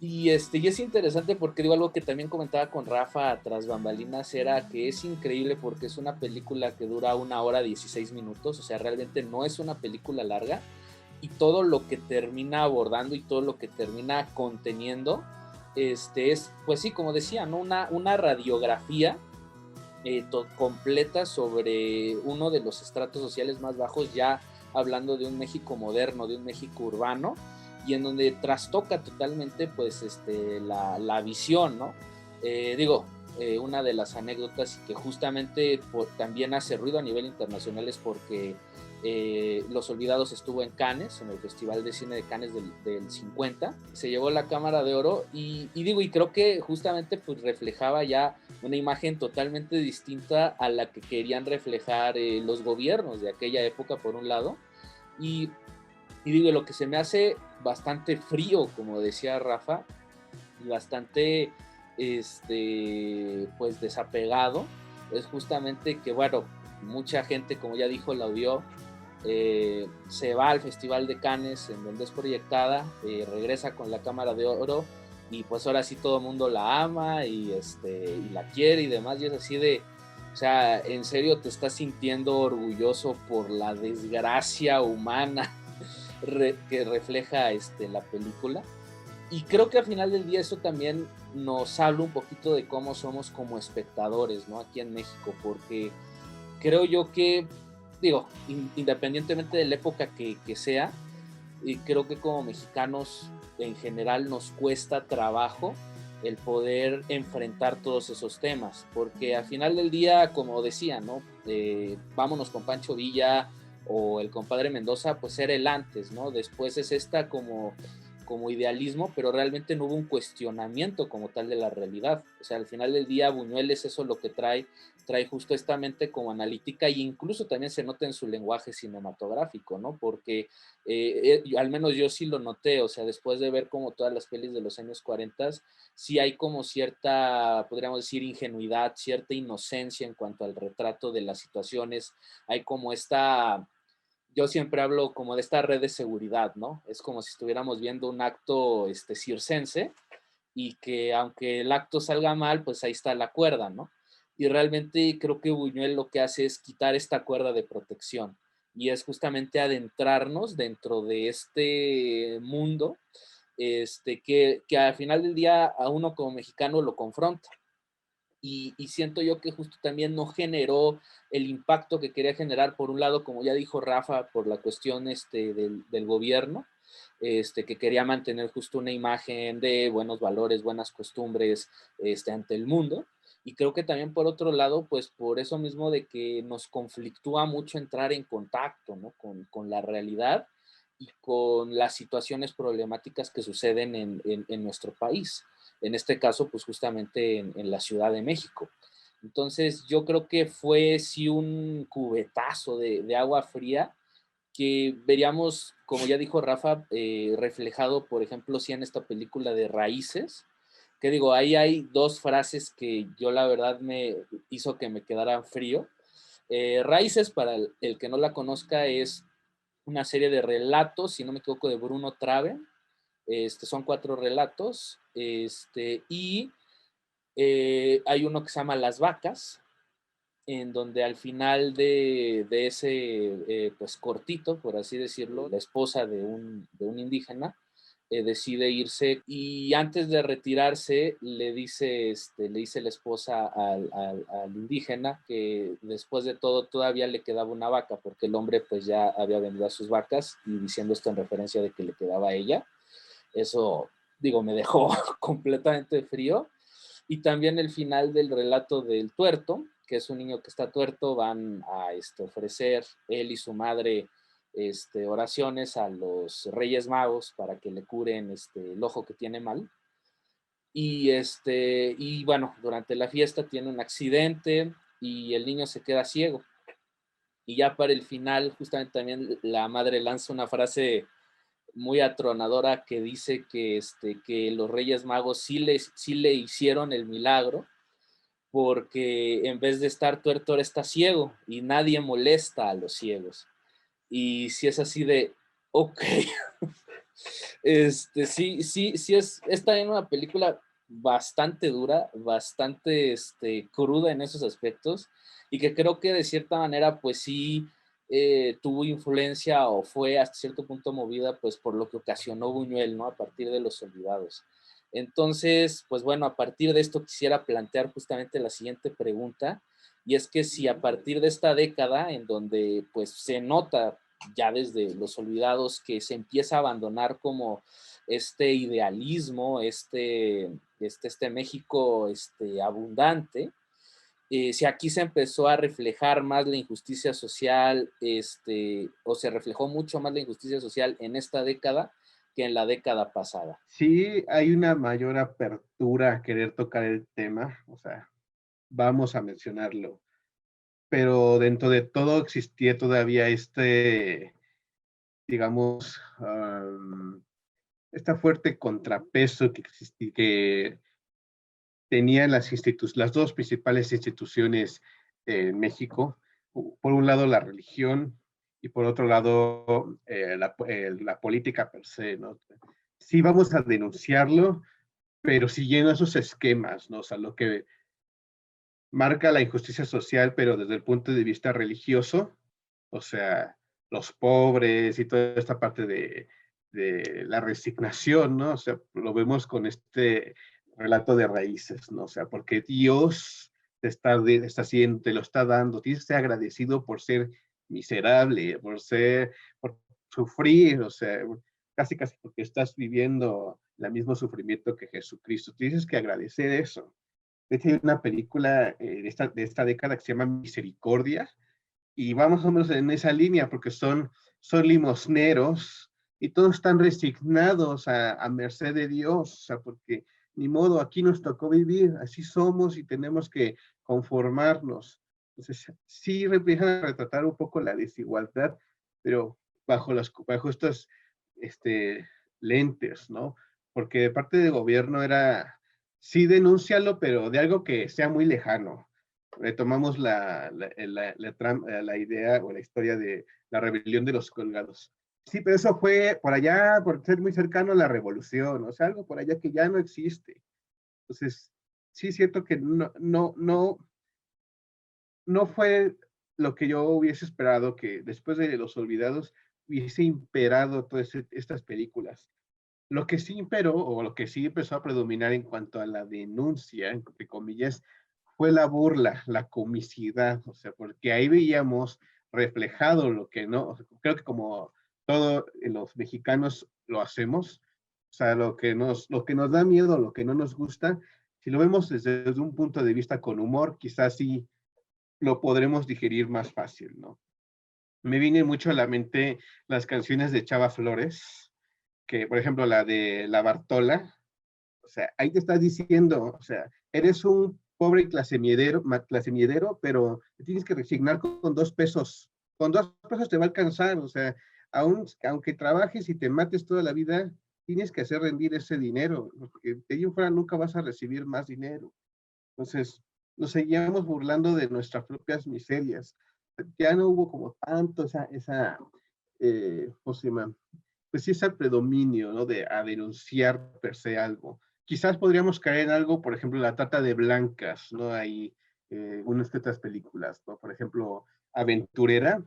Y es interesante porque digo algo que también comentaba con Rafa tras bambalinas, era que es increíble porque es una película que dura 1 hora 16 minutos, o sea, realmente no es una película larga, y todo lo que termina abordando y todo lo que termina conteniendo es, pues sí, como decía, ¿no? Una radiografía completa sobre uno de los estratos sociales más bajos, ya hablando de un México moderno, de un México urbano, y en donde trastoca totalmente pues la visión, ¿no? Una de las anécdotas que justamente también hace ruido a nivel internacional es porque Los Olvidados estuvo en Cannes, en el Festival de Cine de Cannes del 50, se llevó la Cámara de Oro y creo que justamente pues reflejaba ya una imagen totalmente distinta a la que querían reflejar los gobiernos de aquella época por un lado, y lo que se me hace bastante frío, como decía Rafa, y bastante pues desapegado, es justamente que, bueno, mucha gente, como ya dijo, la vio, se va al Festival de Cannes, en donde es proyectada, regresa con la Cámara de Oro, y pues ahora sí todo el mundo la ama y la quiere y demás, y es así de, o sea, en serio te estás sintiendo orgulloso por la desgracia humana que refleja la película. Y creo que al final del día eso también nos habla un poquito de cómo somos como espectadores, ¿no? Aquí en México, porque creo yo que, independientemente de la época que sea, y creo que como mexicanos en general nos cuesta trabajo el poder enfrentar todos esos temas, porque al final del día, como decía, ¿no? Vámonos con Pancho Villa o el compadre Mendoza, pues era el antes, ¿no? Después es esta como idealismo, pero realmente no hubo un cuestionamiento como tal de la realidad. O sea, al final del día Buñuel es eso lo que trae justo esta mente como analítica, e incluso también se nota en su lenguaje cinematográfico, ¿no? Porque al menos yo sí lo noté, o sea, después de ver como todas las pelis de los años 40, sí hay como cierta, podríamos decir, ingenuidad, cierta inocencia en cuanto al retrato de las situaciones. Hay como yo siempre hablo como de esta red de seguridad, ¿no? Es como si estuviéramos viendo un acto circense, y que aunque el acto salga mal, pues ahí está la cuerda, ¿no? Y realmente creo que Buñuel lo que hace es quitar esta cuerda de protección, y es justamente adentrarnos dentro de este mundo que al final del día a uno como mexicano lo confronta. Y siento yo que justo también no generó el impacto que quería generar, por un lado, como ya dijo Rafa, por la cuestión del gobierno, que quería mantener justo una imagen de buenos valores, buenas costumbres ante el mundo. Y creo que también por otro lado, pues por eso mismo de que nos conflictúa mucho entrar en contacto, ¿no? con la realidad y con las situaciones problemáticas que suceden en nuestro país. En este caso, pues justamente en la Ciudad de México. Entonces, yo creo que fue sí un cubetazo de agua fría que veríamos, como ya dijo Rafa, reflejado, por ejemplo, sí en esta película de Raíces, que digo, ahí hay dos frases que yo la verdad me hizo que me quedara frío. Raíces, para el que no la conozca, es una serie de relatos, si no me equivoco, de Bruno Traven. Son 4 relatos, y hay uno que se llama Las Vacas, en donde al final de ese pues cortito, por así decirlo, la esposa de un indígena decide irse, y antes de retirarse le dice la esposa al indígena que después de todo todavía le quedaba una vaca, porque el hombre pues ya había vendido a sus vacas, y diciendo esto en referencia de que le quedaba a ella. Eso, me dejó completamente frío. Y también el final del relato del tuerto, que es un niño que está tuerto, van a ofrecer él y su madre oraciones a los Reyes Magos para que le curen el ojo que tiene mal. y bueno, durante la fiesta tiene un accidente y el niño se queda ciego. Y ya para el final, justamente también la madre lanza una frase muy atronadora que dice que los Reyes Magos sí le hicieron el milagro, porque en vez de estar tuerto, ahora está ciego y nadie molesta a los ciegos. Y si es así de, ok, sí es también una película bastante dura, bastante cruda en esos aspectos, y que creo que de cierta manera pues sí tuvo influencia o fue hasta cierto punto movida pues por lo que ocasionó Buñuel, ¿no? A partir de Los Olvidados. Entonces, pues bueno, a partir de esto quisiera plantear justamente la siguiente pregunta, y es que si a partir de esta década en donde pues se nota ya desde Los Olvidados que se empieza a abandonar como este idealismo, este México abundante, si aquí se empezó a reflejar más la injusticia social, o se reflejó mucho más la injusticia social en esta década que en la década pasada. Sí, hay una mayor apertura a querer tocar el tema, o sea, vamos a mencionarlo, pero dentro de todo existía todavía digamos, esta fuerte contrapeso que tenían las dos principales instituciones en México. Por un lado, la religión y por otro lado, la política per se, ¿no? Sí vamos a denunciarlo, pero siguiendo esos esquemas, ¿no? O sea, lo que marca la injusticia social, pero desde el punto de vista religioso, o sea, los pobres y toda esta parte de la resignación, ¿no? O sea, lo vemos con este relato de raíces, ¿no? O sea, porque Dios te lo está dando, tienes que ser agradecido por ser miserable, por sufrir, o sea, casi porque estás viviendo el mismo sufrimiento que Jesucristo. Tienes que agradecer eso. De hecho, hay una película de esta década que se llama Misericordia, y va más o menos en esa línea, porque son limosneros y todos están resignados a merced de Dios, o sea, porque ni modo, aquí nos tocó vivir, así somos y tenemos que conformarnos. Entonces, sí empiezan a retratar un poco la desigualdad, pero bajo estos lentes, ¿no? Porque de parte del gobierno era, sí, denúncialo, pero de algo que sea muy lejano. Retomamos la idea o la historia de la rebelión de los colgados. Sí, pero eso fue por allá, por ser muy cercano a la revolución, o sea, algo por allá que ya no existe. Entonces, sí es cierto que no fue lo que yo hubiese esperado, que después de Los Olvidados hubiese imperado todas estas películas. Lo que sí imperó, o lo que sí empezó a predominar en cuanto a la denuncia, entre comillas, fue la burla, la comicidad, o sea, porque ahí veíamos reflejado lo que no, creo que como todos los mexicanos lo hacemos, o sea, lo que nos da miedo, lo que no nos gusta, si lo vemos desde un punto de vista con humor, quizás sí lo podremos digerir más fácil, ¿no? Me viene mucho a la mente las canciones de Chava Flores, que por ejemplo la de La Bartola, o sea, ahí te estás diciendo, o sea, eres un pobre clase miedero, pero te tienes que resignar con 2 pesos. Con 2 pesos te va a alcanzar, o sea, aunque trabajes y te mates toda la vida, tienes que hacer rendir ese dinero, porque de ahí en fuera nunca vas a recibir más dinero. Entonces, nos seguíamos burlando de nuestras propias miserias. Ya no hubo como tanto ¿cómo se llama? Pues sí, ese predominio, ¿no? A denunciar per se algo. Quizás podríamos caer en algo, por ejemplo, la trata de blancas, ¿no? Hay unas que otras películas, ¿no? Por ejemplo, Aventurera,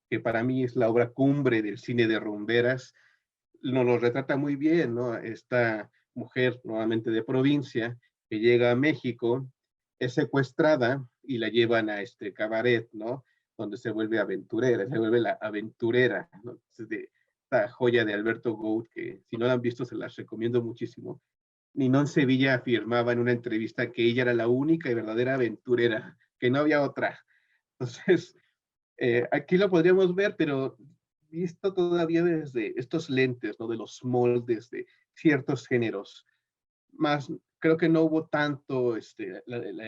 que para mí es la obra cumbre del cine de rumberas, nos lo retrata muy bien, ¿no? Esta mujer, nuevamente de provincia, que llega a México, es secuestrada y la llevan a este cabaret, ¿no? Donde se vuelve aventurera, se vuelve la aventurera, ¿no? De esta joya de Alberto Gould, que si no la han visto se las recomiendo muchísimo. Ninón Sevilla afirmaba en una entrevista que ella era la única y verdadera aventurera, que no había otra. Entonces, aquí lo podríamos ver, pero visto todavía desde estos lentes, ¿no? De los moldes de ciertos géneros. más, creo que no hubo tanto,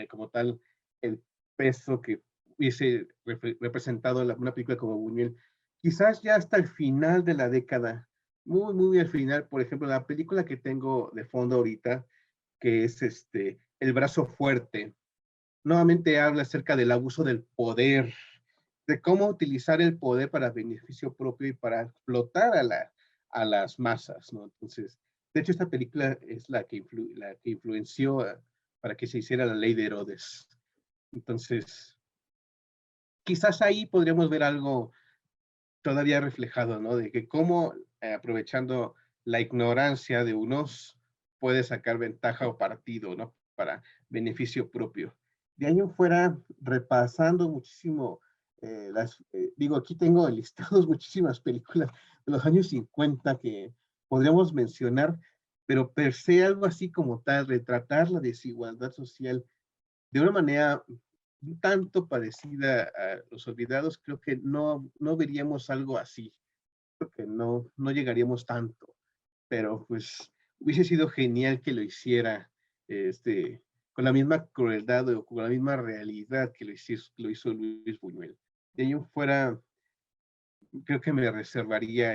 como tal, el peso que hubiese representado una película como Buñuel. Quizás ya hasta el final de la década, muy, muy al final, por ejemplo, la película que tengo de fondo ahorita, que es El brazo fuerte, nuevamente habla acerca del abuso del poder, de cómo utilizar el poder para beneficio propio y para explotar a las masas, ¿no? Entonces, de hecho, esta película es la que influenció para que se hiciera la ley de Herodes. Entonces, quizás ahí podríamos ver algo todavía reflejado, ¿no? De que cómo, aprovechando la ignorancia de unos, puede sacar ventaja o partido, ¿no? Para beneficio propio. De ahí en fuera, repasando muchísimo, digo, aquí tengo listados muchísimas películas de los años 50 que podríamos mencionar, pero per se algo así como tal, retratar la desigualdad social de una manera un tanto parecida a Los Olvidados, creo que no veríamos algo así, porque no llegaríamos tanto, pero pues hubiese sido genial que lo hiciera con la misma crueldad o con la misma realidad que lo hizo Luis Buñuel. De ahí en fuera, creo que me reservaría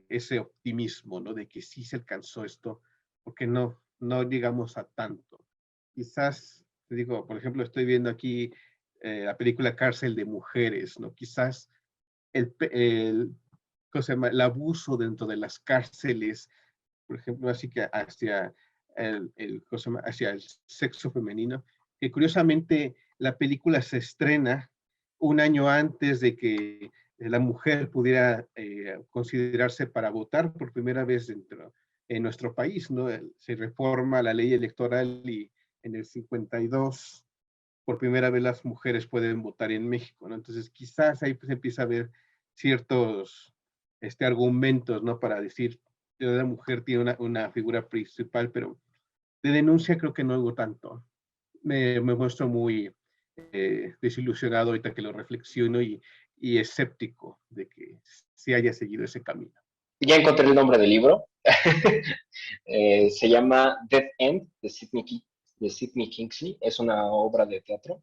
ese optimismo, ¿no? De que sí se alcanzó esto, porque no llegamos a tanto. Quizás, te digo, por ejemplo, estoy viendo aquí la película Cárcel de Mujeres, ¿no? Quizás ¿cómo se llama? El abuso dentro de las cárceles, por ejemplo, así que hacia ¿cómo se llama? Hacia el sexo femenino, que curiosamente la película se estrena un año antes de que la mujer pudiera considerarse para votar por primera vez en nuestro país, ¿no? Se reforma la ley electoral y en el 52 por primera vez las mujeres pueden votar en México, ¿no? Entonces quizás ahí pues empieza a haber ciertos argumentos, ¿no? Para decir que la mujer tiene una figura principal, pero de denuncia creo que no hubo tanto. Me muestro muy desilusionado ahorita que lo reflexiono y escéptico de que se haya seguido ese camino. Ya encontré el nombre del libro. Se llama Dead End de Sidney Kingsley. Es una obra de teatro.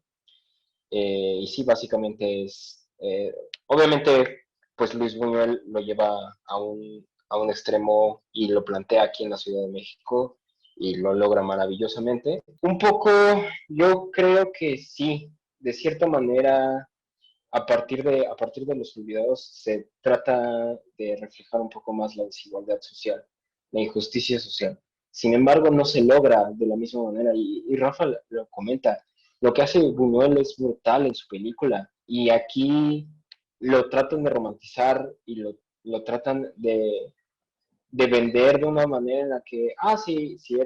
Y sí, básicamente es... obviamente, pues Luis Buñuel lo lleva a un extremo y lo plantea aquí en la Ciudad de México y lo logra maravillosamente. Un poco, yo creo que sí, de cierta manera, a partir de Los Olvidados se trata de reflejar un poco más la desigualdad social, la injusticia social. Sin embargo, no se logra de la misma manera, y Rafa lo comenta, lo que hace Buñuel es brutal en su película, y aquí lo tratan de romantizar y lo tratan de vender de una manera en la que, sí, si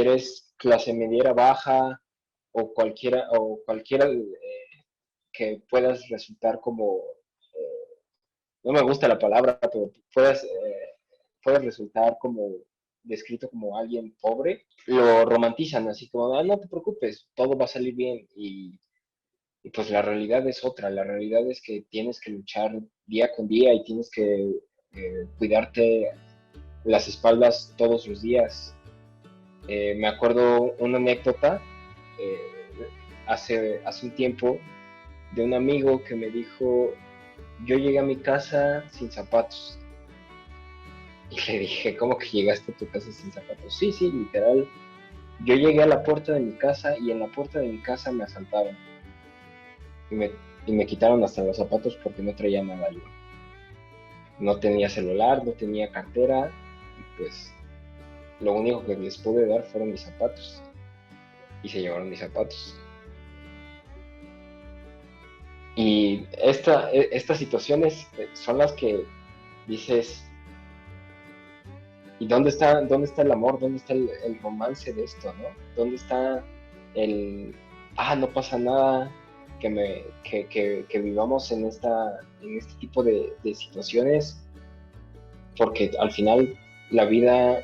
eres clase mediera baja o cualquiera que puedas resultar como, no me gusta la palabra, pero puedas resultar como descrito como alguien pobre, lo romantizan así como, no te preocupes, todo va a salir bien, y pues la realidad es otra, la realidad es que tienes que luchar día con día y tienes que cuidarte las espaldas todos los días. Me acuerdo una anécdota hace un tiempo de un amigo que me dijo, yo llegué a mi casa sin zapatos. Y le dije, ¿cómo que llegaste a tu casa sin zapatos? Sí, literal. Yo llegué a la puerta de mi casa y en la puerta de mi casa me asaltaron. Y me quitaron hasta los zapatos porque no traía nada yo. No tenía celular, no tenía cartera, y pues lo único que les pude dar fueron mis zapatos. Y se llevaron mis zapatos. Y estas situaciones son las que dices, ¿y dónde está el amor? ¿Dónde está el romance de esto, no? ¿Dónde está no pasa nada, que vivamos en este tipo de situaciones? Porque al final la vida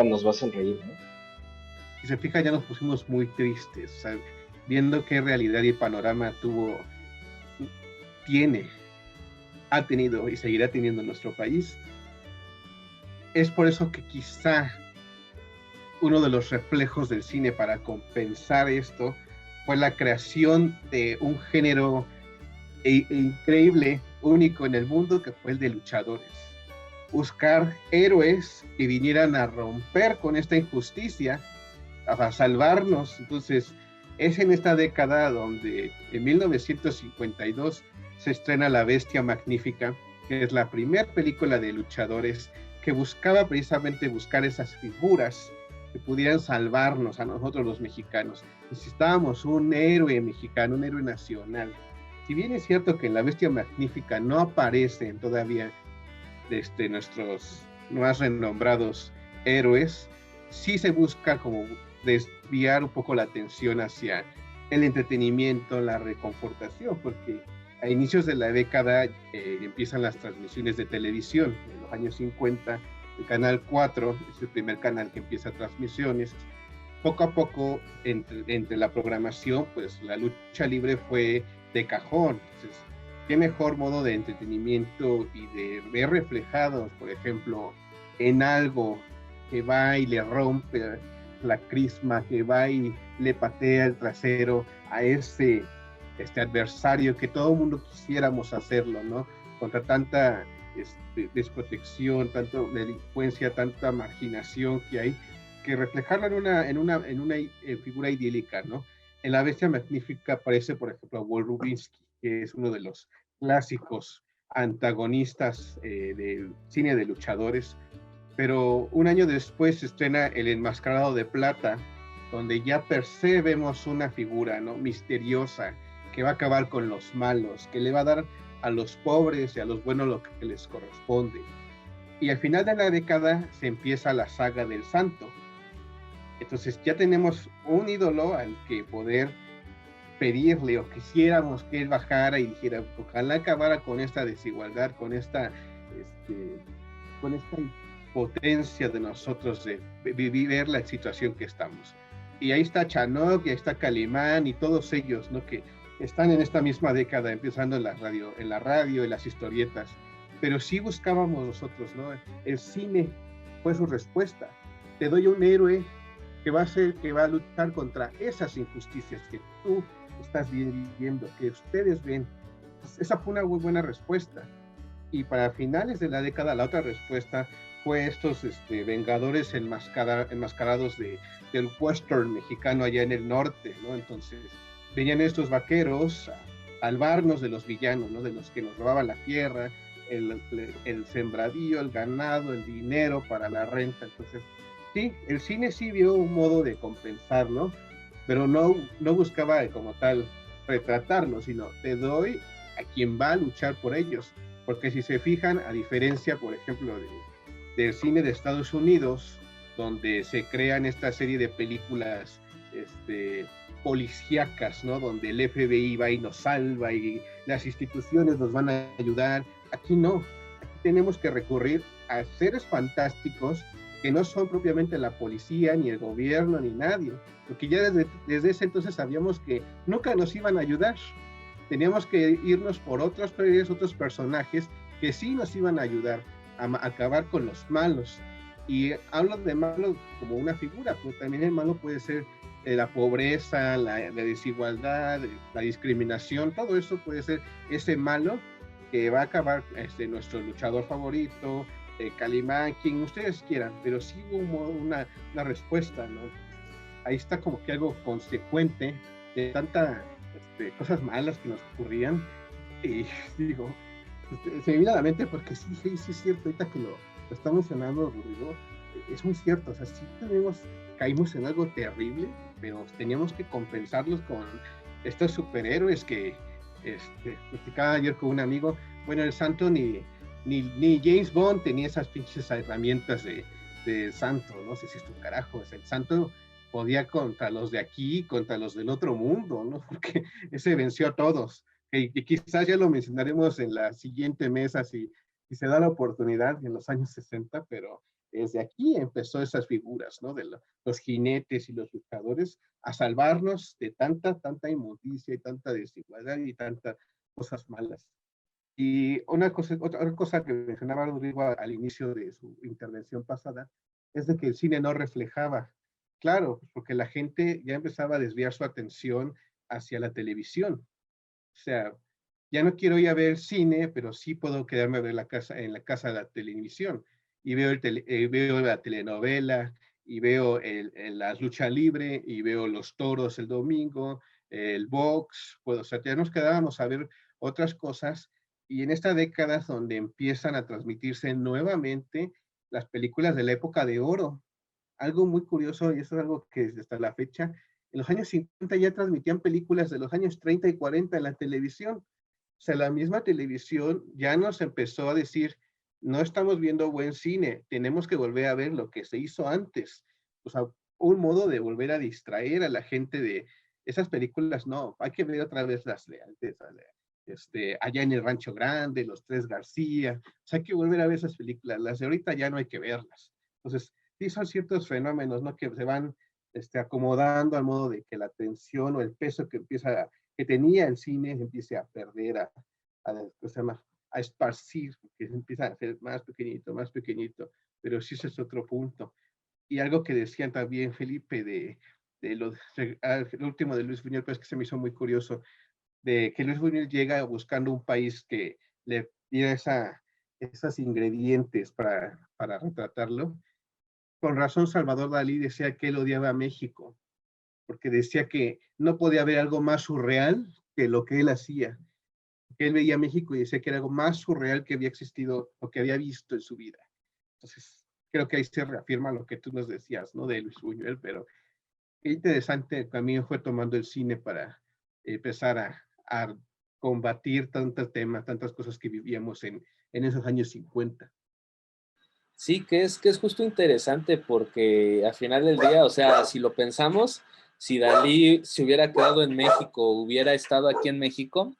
nos va a sonreír, ¿no? Si se fija, ya nos pusimos muy tristes, o sea, viendo qué realidad y panorama ha tenido y seguirá teniendo nuestro país. Es por eso que quizá uno de los reflejos del cine para compensar esto fue la creación de un género increíble, único en el mundo, que fue el de luchadores. Buscar héroes que vinieran a romper con esta injusticia, a salvarnos. Entonces, es en esta década donde en 1952 se estrena La Bestia Magnífica, que es la primera película de luchadores que buscaba precisamente buscar esas figuras que pudieran salvarnos a nosotros los mexicanos. Necesitábamos un héroe mexicano, un héroe nacional. Si bien es cierto que en La Bestia Magnífica no aparecen todavía nuestros más renombrados héroes, sí se busca como desviar un poco la atención hacia el entretenimiento, la reconfortación, porque a inicios de la década empiezan las transmisiones de televisión. En los años 50, el Canal 4 es el primer canal que empieza transmisiones. Poco a poco, entre la programación, pues la lucha libre fue de cajón. Entonces, qué mejor modo de entretenimiento y de ver reflejados, por ejemplo, en algo que va y le rompe la crisma, que va y le patea el trasero a este adversario que todo el mundo quisiéramos hacerlo, ¿no? Contra tanta desprotección, tanta delincuencia, tanta marginación que hay, que reflejarlo en una figura idílica, ¿no? En La Bestia Magnífica aparece, por ejemplo, Walt Rubinsky, que es uno de los clásicos antagonistas del cine de luchadores, pero un año después se estrena El Enmascarado de Plata, donde ya per se vemos una figura, ¿no?, misteriosa, que va a acabar con los malos, que le va a dar a los pobres y a los buenos lo que les corresponde. Y al final de la década se empieza la saga del Santo. Entonces ya tenemos un ídolo al que poder pedirle, o quisiéramos que él bajara y dijera, ojalá acabara con esta desigualdad, con esta impotencia de nosotros de vivir la situación que estamos. Y ahí está Chanok, y ahí está Calimán, y todos ellos, ¿no?, que están en esta misma década, empezando en la radio, en las historietas, pero sí buscábamos nosotros, ¿no? El cine fue su respuesta. Te doy un héroe que va a luchar contra esas injusticias que tú estás viviendo, que ustedes ven. Esa fue una muy buena respuesta. Y para finales de la década, la otra respuesta fue estos vengadores enmascarados del western mexicano allá en el norte, ¿no? Entonces venían estos vaqueros a salvarnos de los villanos, ¿no?, de los que nos robaban la tierra, el sembradío, el ganado, el dinero para la renta. Entonces, sí, el cine sí vio un modo de compensarlo, pero no buscaba como tal retratarlo, sino te doy a quien va a luchar por ellos. Porque si se fijan, a diferencia, por ejemplo, del cine de Estados Unidos, donde se crean esta serie de películas policíacas, ¿no?, donde el FBI va y nos salva y las instituciones nos van a ayudar. Aquí no, aquí tenemos que recurrir a seres fantásticos que no son propiamente la policía, ni el gobierno, ni nadie, porque ya desde ese entonces sabíamos que nunca nos iban a ayudar. Teníamos que irnos por otros personajes que sí nos iban a ayudar a acabar con los malos. Y hablo de malo como una figura, pero también el malo puede ser la pobreza, la desigualdad, la discriminación. Todo eso puede ser ese malo que va a acabar nuestro luchador favorito, Calimán, quien ustedes quieran, pero sí hubo una respuesta, ¿no? Ahí está como que algo consecuente de tantas cosas malas que nos ocurrían. Y digo, se me viene a la mente porque sí es cierto, ahorita que lo está mencionando Rodrigo, es muy cierto. O sea, sí caímos en algo terrible, pero teníamos que compensarlos con estos superhéroes que platicaba ayer con un amigo. Bueno, el Santo ni James Bond tenía esas pinches herramientas de Santo, no sé si es tu carajo. El Santo podía contra los de aquí, contra los del otro mundo, ¿no? Porque ese venció a todos. Y quizás ya lo mencionaremos en la siguiente mesa si se da la oportunidad en los años 60, pero desde aquí empezó esas figuras, ¿no?, de los jinetes y los luchadores a salvarnos de tanta inmundicia y tanta desigualdad y tantas cosas malas. Y otra cosa que mencionaba Rodrigo al inicio de su intervención pasada es de que el cine no reflejaba claro, porque la gente ya empezaba a desviar su atención hacia la televisión. O sea, ya no quiero ir a ver cine, pero sí puedo quedarme a ver en la casa de la televisión. Y veo, veo la telenovela, y veo la lucha libre, y veo los toros el domingo, el box, pues, o sea, ya nos quedábamos a ver otras cosas. Y en esta década es donde empiezan a transmitirse nuevamente las películas de la época de oro. Algo muy curioso, y eso es algo que hasta la fecha, en los años 50 ya transmitían películas de los años 30 y 40 en la televisión. O sea, la misma televisión ya nos empezó a decir, no estamos viendo buen cine, tenemos que volver a ver lo que se hizo antes. O sea, un modo de volver a distraer a la gente de esas películas, no, hay que ver otra vez las de antes, allá en el Rancho Grande, Los Tres García, o sea, hay que volver a ver esas películas, las de ahorita ya no hay que verlas. Entonces, sí son ciertos fenómenos, ¿no? Que se van acomodando al modo de que la atención o el peso que tenía el cine empiece a perder, a esparcir, que empieza a ser más pequeñito, pero sí ese es otro punto. Y algo que decían también, Felipe, el último de Luis Buñuel, pues que se me hizo muy curioso, de que Luis Buñuel llega buscando un país que le diera esos ingredientes para retratarlo. Con razón, Salvador Dalí decía que él odiaba a México, porque decía que no podía haber algo más surreal que lo que él hacía. Que él veía a México y decía que era algo más surreal que había existido o que había visto en su vida. Entonces, creo que ahí se reafirma lo que tú nos decías, ¿no? De Luis Buñuel, pero qué interesante camino fue tomando el cine para empezar a combatir tantos temas, tantas cosas que vivíamos en esos años 50. Sí, que es justo interesante porque al final del día, o sea, si lo pensamos, si Dalí se hubiera quedado en México, hubiera estado aquí en México,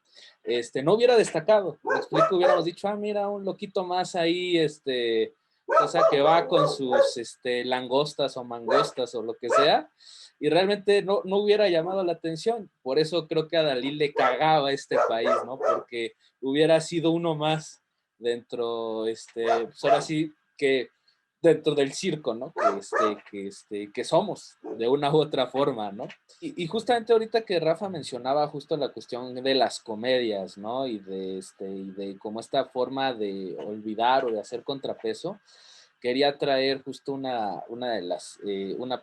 no hubiera destacado. Me explico, hubiéramos dicho, ah, mira, un loquito más ahí, o sea, que va con sus langostas o mangostas o lo que sea, y realmente no hubiera llamado la atención. Por eso creo que a Dalí le cagaba este país, ¿no? Porque hubiera sido uno más dentro, pues ahora sí que dentro del circo, ¿no? Que somos de una u otra forma, ¿no? Y justamente ahorita que Rafa mencionaba justo la cuestión de las comedias, ¿no? Y de como esta forma de olvidar o de hacer contrapeso, quería traer justo una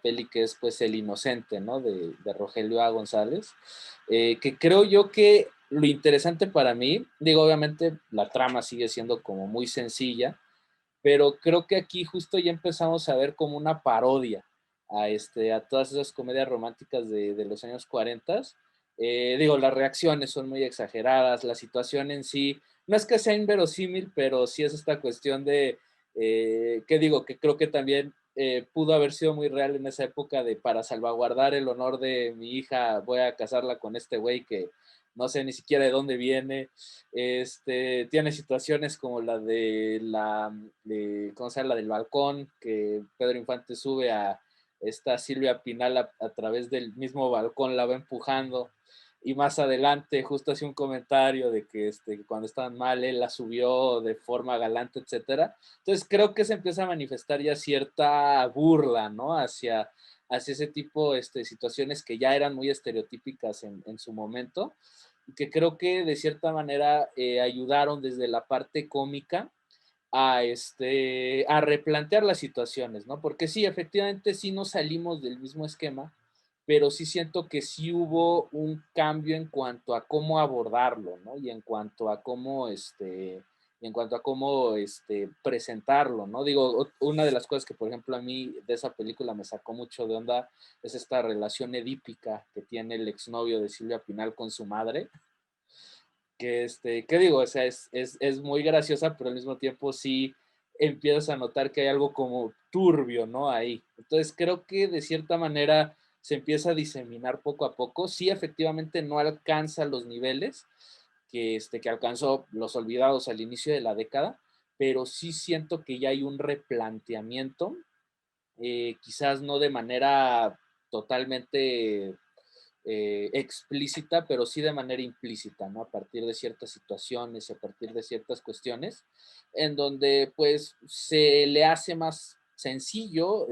peli que es pues El Inocente, ¿no? De Rogelio A. González, que creo yo que lo interesante para mí, digo, obviamente la trama sigue siendo como muy sencilla, pero creo que aquí justo ya empezamos a ver como una parodia a todas esas comedias románticas de los años 40. Digo, las reacciones son muy exageradas, la situación en sí, no es que sea inverosímil, pero sí es esta cuestión de, ¿qué digo? Que creo que también pudo haber sido muy real en esa época de para salvaguardar el honor de mi hija, voy a casarla con este güey que no sé ni siquiera de dónde viene. Tiene situaciones como ¿cómo se llama? La del balcón, que Pedro Infante sube a esta Silvia Pinal a través del mismo balcón, la va empujando, y más adelante justo hace un comentario de que cuando estaban mal él la subió de forma galante, etcétera. Entonces creo que se empieza a manifestar ya cierta burla, ¿no? Hacia ese tipo de situaciones que ya eran muy estereotípicas en su momento, que creo que de cierta manera ayudaron desde la parte cómica a replantear las situaciones, ¿no? Porque sí, efectivamente sí nos salimos del mismo esquema, pero sí siento que sí hubo un cambio en cuanto a cómo abordarlo, ¿no? Y en cuanto a cómo, presentarlo, ¿no? Digo, una de las cosas que, por ejemplo, a mí de esa película me sacó mucho de onda es esta relación edípica que tiene el exnovio de Silvia Pinal con su madre, ¿qué digo? O sea, es muy graciosa, pero al mismo tiempo sí empiezas a notar que hay algo como turbio, ¿no? Ahí. Entonces creo que de cierta manera se empieza a diseminar poco a poco. Sí, efectivamente no alcanza los niveles que alcanzó Los Olvidados al inicio de la década, pero sí siento que ya hay un replanteamiento, quizás no de manera totalmente explícita, pero sí de manera implícita, ¿no? A partir de ciertas situaciones, a partir de ciertas cuestiones, en donde pues se le hace más sencillo,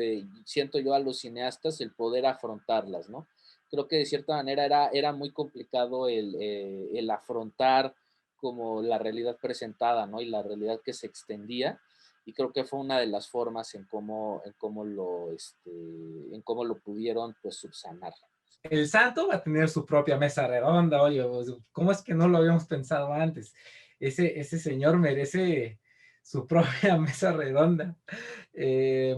siento yo, a los cineastas el poder afrontarlas, ¿no? Creo que de cierta manera era muy complicado el afrontar como la realidad presentada, ¿no? Y la realidad que se extendía, y creo que fue una de las formas en cómo lo pudieron, pues, subsanar. El Santo va a tener su propia mesa redonda, oye, ¿cómo es que no lo habíamos pensado antes? Ese señor merece su propia mesa redonda. Eh,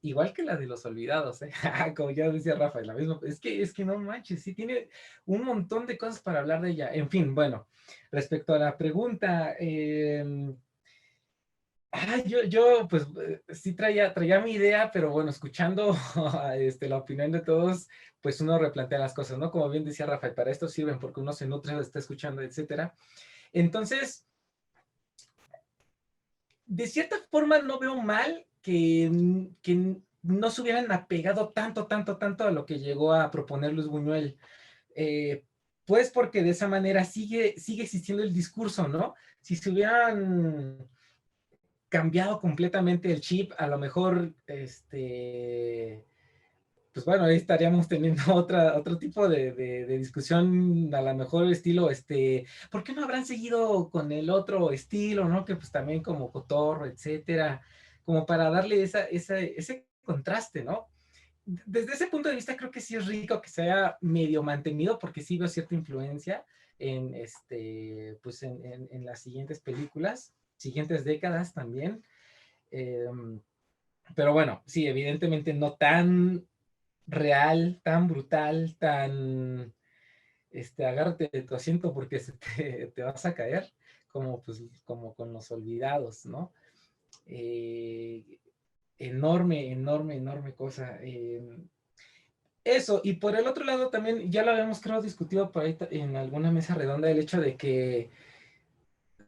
Igual que la de Los Olvidados, ¿eh? Como ya decía Rafael, la misma. Es que no manches, sí tiene un montón de cosas para hablar de ella. En fin, bueno, respecto a la pregunta, yo pues sí traía mi idea, pero bueno, escuchando la opinión de todos, pues uno replantea las cosas, ¿no? Como bien decía Rafael, para esto sirven porque uno se nutre, está escuchando, etcétera. Entonces, de cierta forma no veo mal que no se hubieran apegado tanto a lo que llegó a proponer Luis Buñuel. Eh, pues porque de esa manera sigue existiendo el discurso, ¿no? Si se hubieran cambiado completamente el chip, a lo mejor, pues bueno, ahí estaríamos teniendo otro tipo de discusión, a lo mejor estilo, ¿por qué no habrán seguido con el otro estilo, no? Que pues también como cotorro, etcétera, como para darle ese contraste, ¿no? Desde ese punto de vista creo que sí es rico que se haya medio mantenido, porque sí veo cierta influencia en, pues en las siguientes películas, siguientes décadas también. Eh, pero bueno, sí, evidentemente no tan real, tan brutal, tan, agárrate de tu asiento porque te vas a caer, pues, como con Los Olvidados, ¿no? Enorme cosa. Eso, y por el otro lado también, ya lo habíamos creo discutido por ahí en alguna mesa redonda, el hecho de que,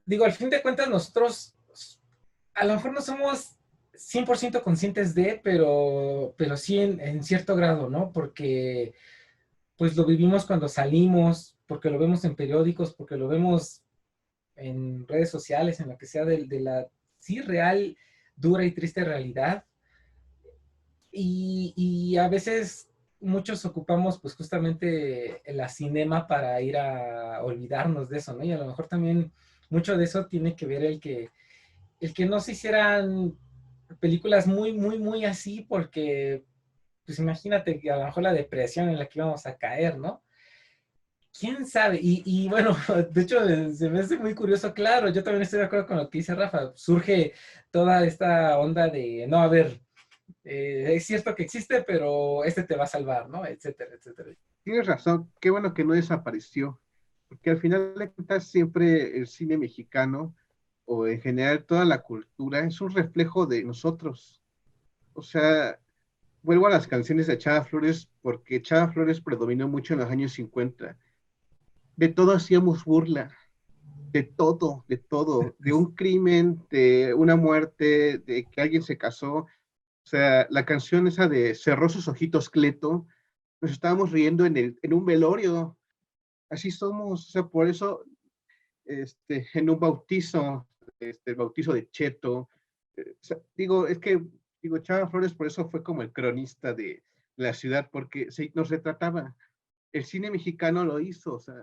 digo, al fin de cuentas nosotros a lo mejor no somos 100% conscientes de, pero sí en cierto grado, ¿no? Porque pues lo vivimos cuando salimos, porque lo vemos en periódicos, porque lo vemos en redes sociales, en lo que sea de la sí real, dura y triste realidad. Y a veces muchos ocupamos pues justamente la cinema para ir a olvidarnos de eso, ¿no? Y a lo mejor también mucho de eso tiene que ver el que no se hicieran películas muy así, porque pues imagínate que a lo mejor la depresión en la que íbamos a caer, ¿no? ¿Quién sabe? Y bueno, de hecho, se me hace muy curioso, claro, yo también estoy de acuerdo con lo que dice Rafa, surge toda esta onda de, no, a ver, es cierto que existe, pero te va a salvar, ¿no? Etcétera, etcétera. Tienes razón, qué bueno que no desapareció, porque al final de cuentas siempre el cine mexicano o en general toda la cultura es un reflejo de nosotros. O sea, vuelvo a las canciones de Chava Flores porque Chava Flores predominó mucho en los años 50. De todo hacíamos burla, de todo, de un crimen, de una muerte, de que alguien se casó. O sea, la canción esa de Cerró sus ojitos Cleto, nos estábamos riendo en un velorio. Así somos, o sea, por eso en un bautizo, el bautizo de Cheto, o sea, digo, Chava Flores por eso fue como el cronista de la ciudad, porque nos retrataba. El cine mexicano lo hizo, o sea,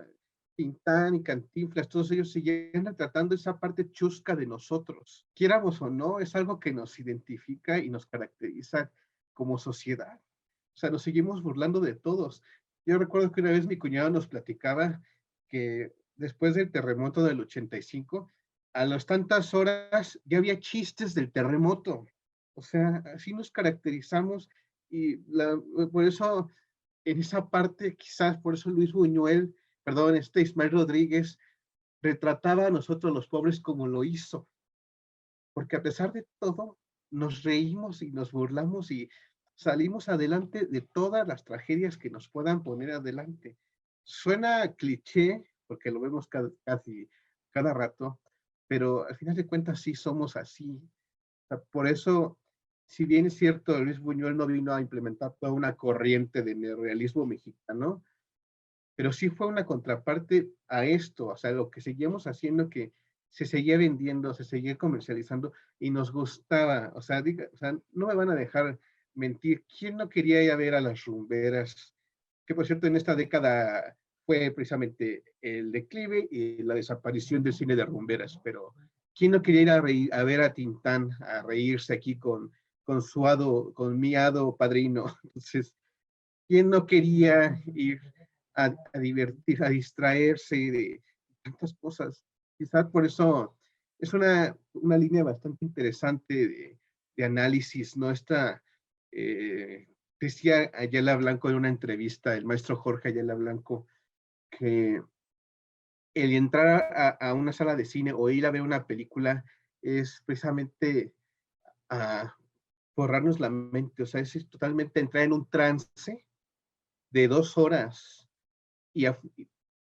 Tintán y Cantinflas, todos ellos siguen retratando esa parte chusca de nosotros. Quieramos o no, es algo que nos identifica y nos caracteriza como sociedad. O sea, nos seguimos burlando de todos. Yo recuerdo que una vez mi cuñado nos platicaba que después del terremoto del 85, a las tantas horas ya había chistes del terremoto. O sea, así nos caracterizamos y por eso en esa parte, quizás por eso Luis Buñuel, perdón, Ismael Rodríguez, retrataba a nosotros los pobres como lo hizo. Porque a pesar de todo, nos reímos y nos burlamos y salimos adelante de todas las tragedias que nos puedan poner adelante. Suena cliché, porque lo vemos casi cada rato, pero al final de cuentas sí somos así. O sea, por eso, si bien es cierto, Luis Buñuel no vino a implementar toda una corriente de neorrealismo mexicano, pero sí fue una contraparte a esto, o sea, lo que seguimos haciendo que se seguía vendiendo, se seguía comercializando y nos gustaba. O sea, no me van a dejar mentir. ¿Quién no quería ir a ver a las rumberas? Que por cierto, en esta década fue precisamente el declive y la desaparición del cine de rumberas, pero ¿quién no quería ir a ver a Tintán, a reírse aquí con con mi hado padrino? Entonces, ¿quién no quería ir a divertir, a distraerse de tantas cosas? Quizás por eso es una línea bastante interesante de análisis, ¿no? Decía Ayala Blanco en una entrevista, el maestro Jorge Ayala Blanco, que el entrar a una sala de cine o ir a ver una película es precisamente a borrarnos la mente, o sea, es totalmente entrar en un trance de 2 horas y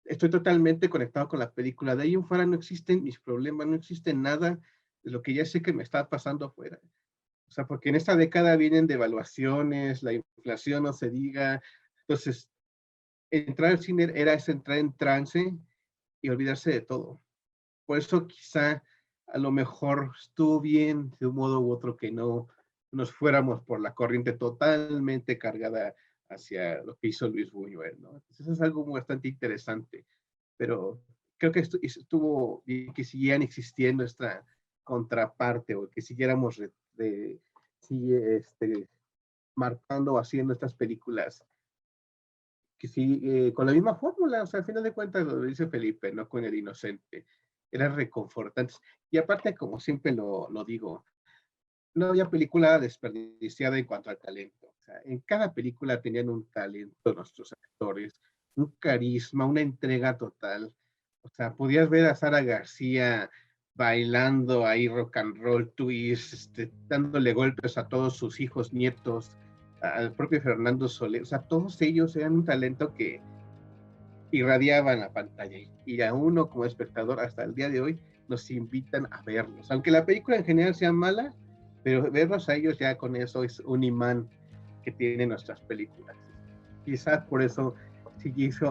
estoy totalmente conectado con la película. De ahí en fuera no existen mis problemas, no existe nada de lo que ya sé que me está pasando afuera. O sea, porque en esta década vienen devaluaciones, la inflación no se diga. Entonces, entrar al cine era entrar en trance y olvidarse de todo. Por eso quizá a lo mejor estuvo bien de un modo u otro que no nos fuéramos por la corriente totalmente cargada hacia lo que hizo Luis Buñuel, ¿no? Entonces es algo bastante interesante, pero creo que estuvo bien que siguieran existiendo esta contraparte o que siguiéramos marcando o haciendo estas películas que sí, con la misma fórmula, o sea, al final de cuentas lo dice Felipe, ¿no? Con El Inocente, eran reconfortantes. Y aparte, como siempre lo digo, no había película desperdiciada en cuanto al talento. O sea, en cada película tenían un talento nuestros actores, un carisma, una entrega total. O sea, podías ver a Sara García bailando ahí rock and roll twist, dándole golpes a todos sus hijos, nietos, al propio Fernando Soler. O sea, todos ellos eran un talento que irradiaban la pantalla y a uno como espectador hasta el día de hoy nos invitan a verlos. Aunque la película en general sea mala, pero verlos a ellos ya con eso es un imán que tienen nuestras películas. Quizás por eso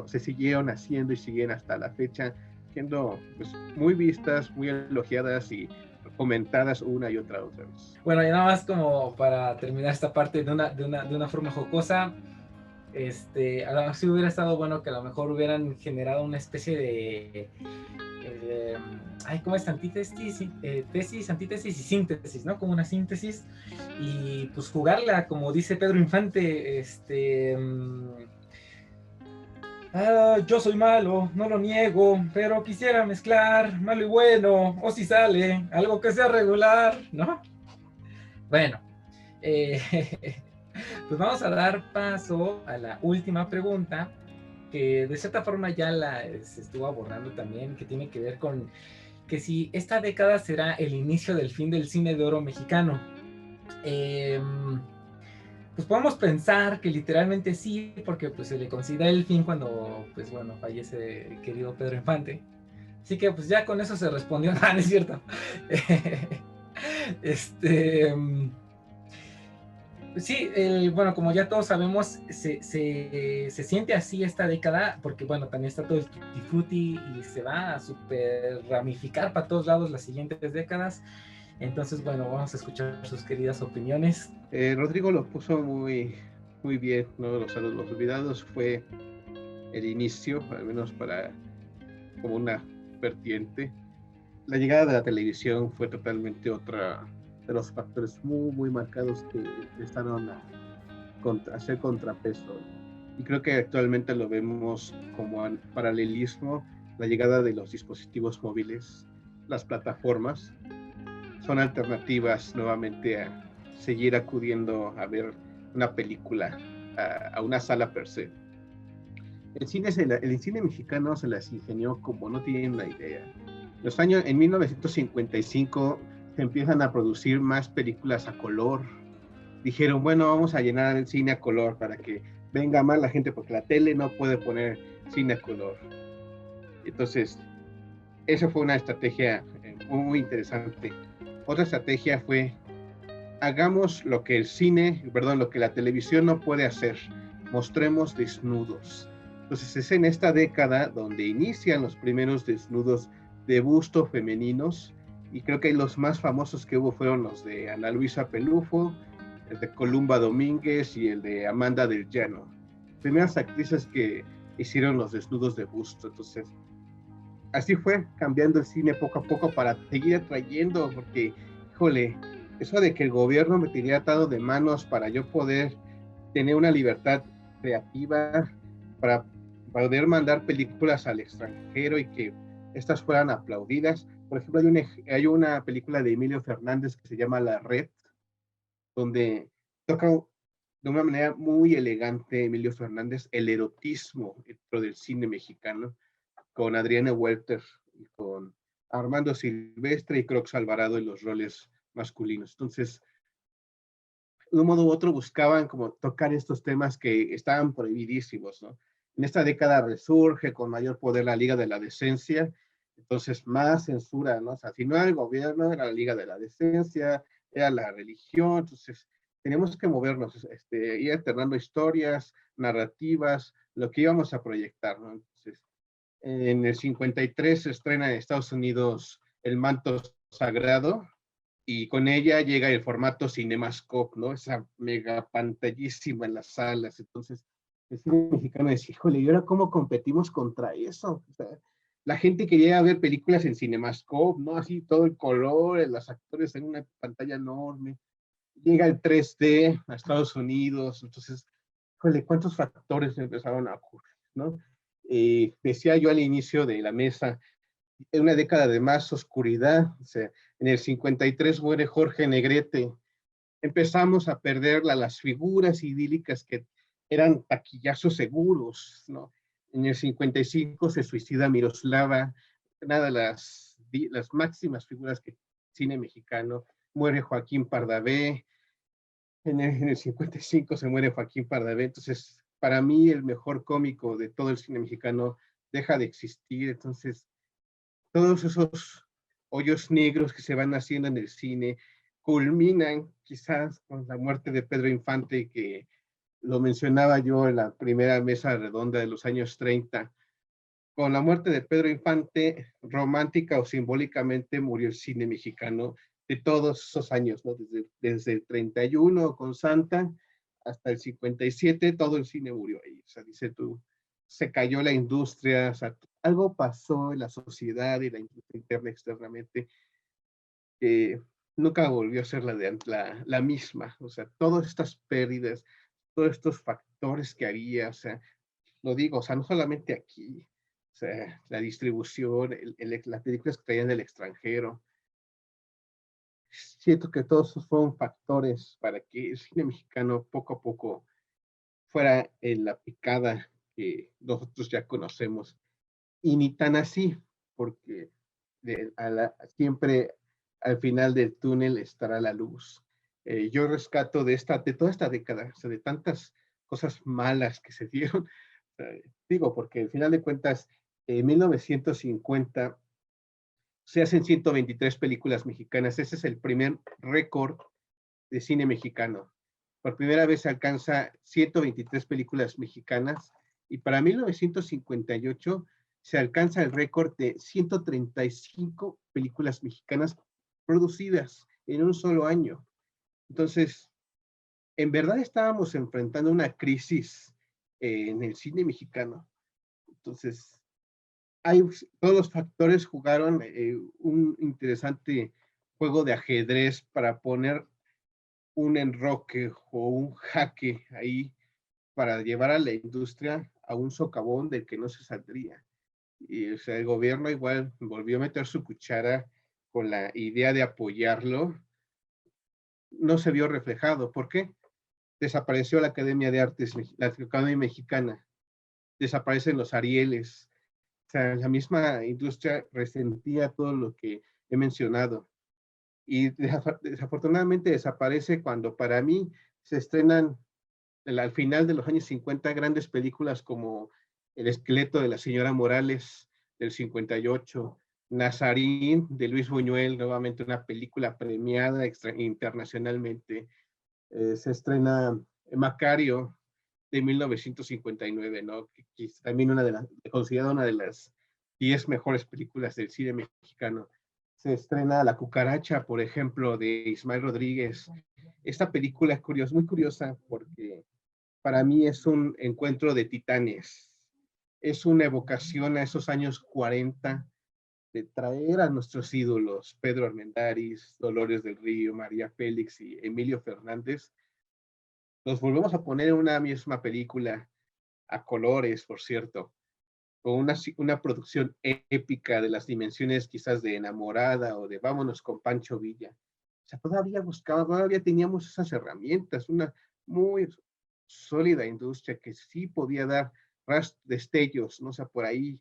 se siguieron haciendo y siguen hasta la fecha siendo pues, muy vistas, muy elogiadas y comentadas una y otra vez. Bueno, y nada más como para terminar esta parte de una forma jocosa, a lo mejor sí hubiera estado bueno que a lo mejor hubieran generado una especie de ¿cómo es? Antítesis, tesis, antítesis y síntesis, ¿no? Como una síntesis y pues jugarla, como dice Pedro Infante, yo soy malo, no lo niego, pero quisiera mezclar malo y bueno, o si sale, algo que sea regular, ¿no? Bueno, pues vamos a dar paso a la última pregunta, que de cierta forma ya se estuvo abordando también, que tiene que ver con que si esta década será el inicio del fin del cine de oro mexicano. Pues podemos pensar que literalmente sí, porque pues se le considera el fin cuando, pues bueno, fallece el querido Pedro Infante. Así que pues ya con eso se respondió. Ah, no es cierto. Sí, bueno, como ya todos sabemos, se siente así esta década, porque bueno, también está todo el Tutti Frutti y se va a super ramificar para todos lados las siguientes décadas. Entonces, bueno, vamos a escuchar sus queridas opiniones. Rodrigo lo puso muy, muy bien, ¿no? Los Olvidados fue el inicio, al menos como una vertiente. La llegada de la televisión fue totalmente otra de los factores muy, muy marcados que empezaron a hacer contrapeso. Y creo que actualmente lo vemos como paralelismo, la llegada de los dispositivos móviles, las plataformas, son alternativas nuevamente a seguir acudiendo a ver una película, a una sala per se. El cine mexicano se las ingenió como no tienen la idea. En 1955 se empiezan a producir más películas a color. Dijeron, bueno, vamos a llenar el cine a color para que venga más la gente, porque la tele no puede poner cine a color. Entonces, esa fue una estrategia muy interesante. Otra estrategia fue, hagamos lo que la televisión no puede hacer, mostremos desnudos. Entonces es en esta década donde inician los primeros desnudos de busto femeninos, y creo que los más famosos que hubo fueron los de Ana Luisa Pelufo, el de Columba Domínguez y el de Amanda del Llano, primeras actrices que hicieron los desnudos de busto. Entonces, así fue cambiando el cine poco a poco para seguir atrayendo, porque, híjole, eso de que el gobierno me tenía atado de manos para yo poder tener una libertad creativa, para poder mandar películas al extranjero y que estas fueran aplaudidas. Por ejemplo, hay una película de Emilio Fernández que se llama La Red, donde toca de una manera muy elegante Emilio Fernández el erotismo dentro del cine mexicano, con Adriana Welter y con Armando Silvestre y Crox Alvarado en los roles masculinos. Entonces, de un modo u otro buscaban como tocar estos temas que estaban prohibidísimos, ¿no? En esta década resurge con mayor poder la Liga de la Decencia, entonces más censura, ¿no? O sea, si no era el gobierno, era la Liga de la Decencia, era la religión. Entonces tenemos que movernos, ir alternando historias, narrativas, lo que íbamos a proyectar, ¿no? Entonces, en el 53 se estrena en Estados Unidos El Manto Sagrado, y con ella llega el formato CinemaScope, ¿no? Esa mega pantallísima en las salas. Entonces, el cine mexicano decía, híjole, ¿y ahora cómo competimos contra eso? O sea, la gente quería ver películas en CinemaScope, ¿no? Así todo el color, los actores en una pantalla enorme. Llega el 3D a Estados Unidos, entonces, híjole, ¿cuántos factores empezaron a ocurrir, ¿no? Decía yo al inicio de la mesa, en una década de más oscuridad, o sea, en el 53 muere Jorge Negrete, empezamos a perder las figuras idílicas que eran taquillazos seguros, ¿no? En el 55 se suicida Miroslava, una de las máximas figuras que cine mexicano, muere Joaquín Pardavé, en el 55 se muere Joaquín Pardavé. Entonces, para mí el mejor cómico de todo el cine mexicano deja de existir. Entonces, todos esos hoyos negros que se van haciendo en el cine culminan quizás con la muerte de Pedro Infante, que lo mencionaba yo en la primera mesa redonda de los años 30. Con la muerte de Pedro Infante, romántica o simbólicamente, murió el cine mexicano de todos esos años, ¿no? Desde el 31 con Santa hasta el 57, todo el cine murió ahí. O sea, dice tú, se cayó la industria, o sea, algo pasó en la sociedad y la industria interna externamente que nunca volvió a ser la misma. O sea, todas estas pérdidas, todos estos factores que había, o sea, lo digo, o sea, no solamente aquí, o sea, la distribución, las películas que traían del extranjero. Siento que todos esos fueron factores para que el cine mexicano poco a poco fuera en la picada que nosotros ya conocemos. Y ni tan así, porque siempre al final del túnel estará la luz. Yo rescato de toda esta década, o sea, de tantas cosas malas que se dieron, digo, porque al final de cuentas, en 1950 se hacen 123 películas mexicanas. Ese es el primer récord de cine mexicano. Por primera vez se alcanza 123 películas mexicanas, y para 1958 se alcanza el récord de 135 películas mexicanas producidas en un solo año. Entonces, en verdad estábamos enfrentando una crisis en el cine mexicano. Entonces, todos los factores jugaron un interesante juego de ajedrez para poner un enroque o un jaque ahí para llevar a la industria a un socavón del que no se saldría. Y o sea, el gobierno igual volvió a meter su cuchara con la idea de apoyarlo. No se vio reflejado. ¿Por qué? Desapareció la Academia de Artes, la Academia Mexicana. Desaparecen los Arieles. O sea, la misma industria resentía todo lo que he mencionado. Y desafortunadamente desaparece cuando para mí se estrenan al final de los años 50 grandes películas como El esqueleto de la señora Morales del 58, Nazarín de Luis Buñuel, nuevamente una película premiada internacionalmente. Se estrena Macario de 1959, ¿no? Que es también considerada una de las 10 mejores películas del cine mexicano. Se estrena La Cucaracha, por ejemplo, de Ismael Rodríguez. Esta película es curiosa, muy curiosa porque para mí es un encuentro de titanes. Es una evocación a esos años 40 de traer a nuestros ídolos, Pedro Armendáriz, Dolores del Río, María Félix y Emilio Fernández. Los volvemos a poner en una misma película, a colores, por cierto, con una producción épica de las dimensiones quizás de Enamorada o de Vámonos con Pancho Villa. O sea, todavía teníamos esas herramientas, una muy sólida industria que sí podía dar destellos, ¿no? O sea, por ahí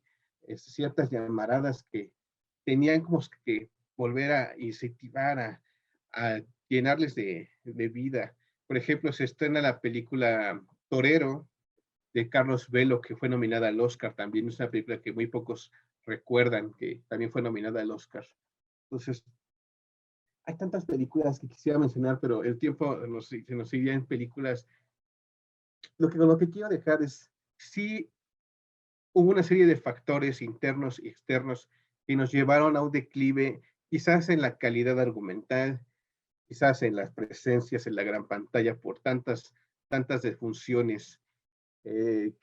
ciertas llamaradas que tenían como que volver a incentivar, a llenarles de vida. Por ejemplo, se estrena la película Torero, de Carlos Velo, que fue nominada al Oscar también. Es una película que muy pocos recuerdan, que también fue nominada al Oscar. Entonces, hay tantas películas que quisiera mencionar, pero el tiempo se nos iría en películas. Lo que quiero dejar es, sí hubo una serie de factores internos y externos que nos llevaron a un declive, quizás en la calidad argumental, quizás en las presencias en la gran pantalla por tantas defunciones.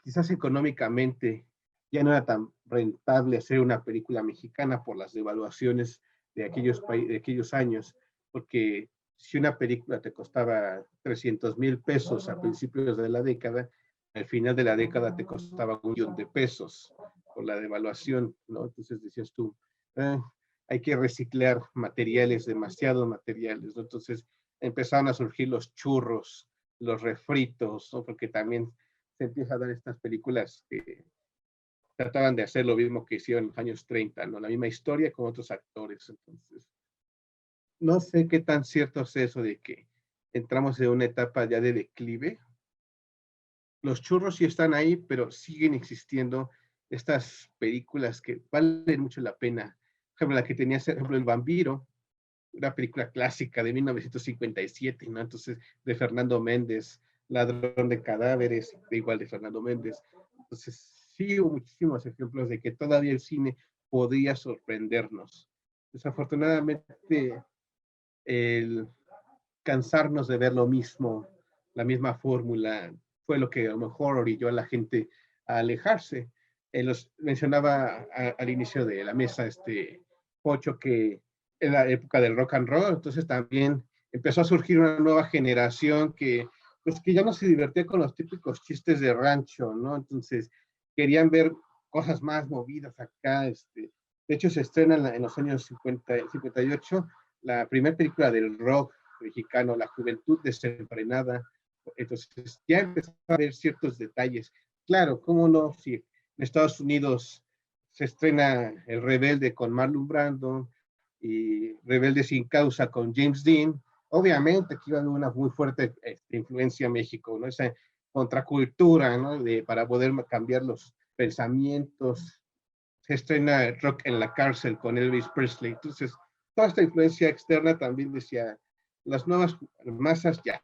Quizás económicamente ya no era tan rentable hacer una película mexicana por las devaluaciones de aquellos años, porque si una película te costaba 300,000 pesos a principios de la década, al final de la década te costaba 1,000,000 de pesos por la devaluación, ¿no? Entonces decías tú, hay que reciclar materiales, demasiados materiales, ¿no? Entonces empezaron a surgir los churros, los refritos, ¿no? Porque también se empieza a dar estas películas que trataban de hacer lo mismo que hicieron en los años 30, ¿no? La misma historia con otros actores. Entonces, no sé qué tan cierto es eso de que entramos en una etapa ya de declive. Los churros sí están ahí, pero siguen existiendo estas películas que valen mucho la pena. Por ejemplo, la que tenía, por ejemplo, El Vampiro, una película clásica de 1957, ¿no? Entonces, de Fernando Méndez, Ladrón de Cadáveres, igual de Fernando Méndez. Entonces, sí hubo muchísimos ejemplos de que todavía el cine podía sorprendernos. Desafortunadamente, el cansarnos de ver lo mismo, la misma fórmula, fue lo que a lo mejor orilló a la gente a alejarse. Mencionaba al inicio de la mesa Pocho que en la época del rock and roll, entonces también empezó a surgir una nueva generación pues que ya no se divertía con los típicos chistes de rancho, ¿no? Entonces querían ver cosas más movidas acá. De hecho, se estrena en los años 58 la primera película del rock mexicano, La Juventud Desenfrenada. Entonces ya empezó a ver ciertos detalles. Claro, cómo no, si en Estados Unidos se estrena El Rebelde con Marlon Brando y Rebelde sin Causa con James Dean, obviamente aquí va a haber una muy fuerte influencia en México, ¿no? Esa contracultura, ¿no? Para poder cambiar los pensamientos. Se estrena Rock en la Cárcel con Elvis Presley. Entonces, toda esta influencia externa también decía, las nuevas masas ya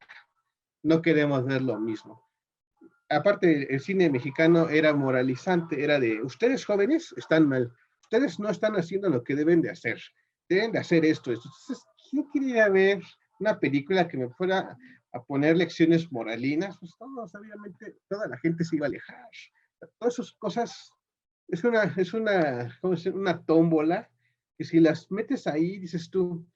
no queremos ver lo mismo. Aparte, el cine mexicano era moralizante, era de, ustedes jóvenes están mal, ustedes no están haciendo lo que deben de hacer esto. Entonces, ¿quién quería ver una película que me fuera a poner lecciones moralinas? Pues todos, obviamente, toda la gente se iba a alejar. Todas esas cosas, es una tómbola, que si las metes ahí, dices tú,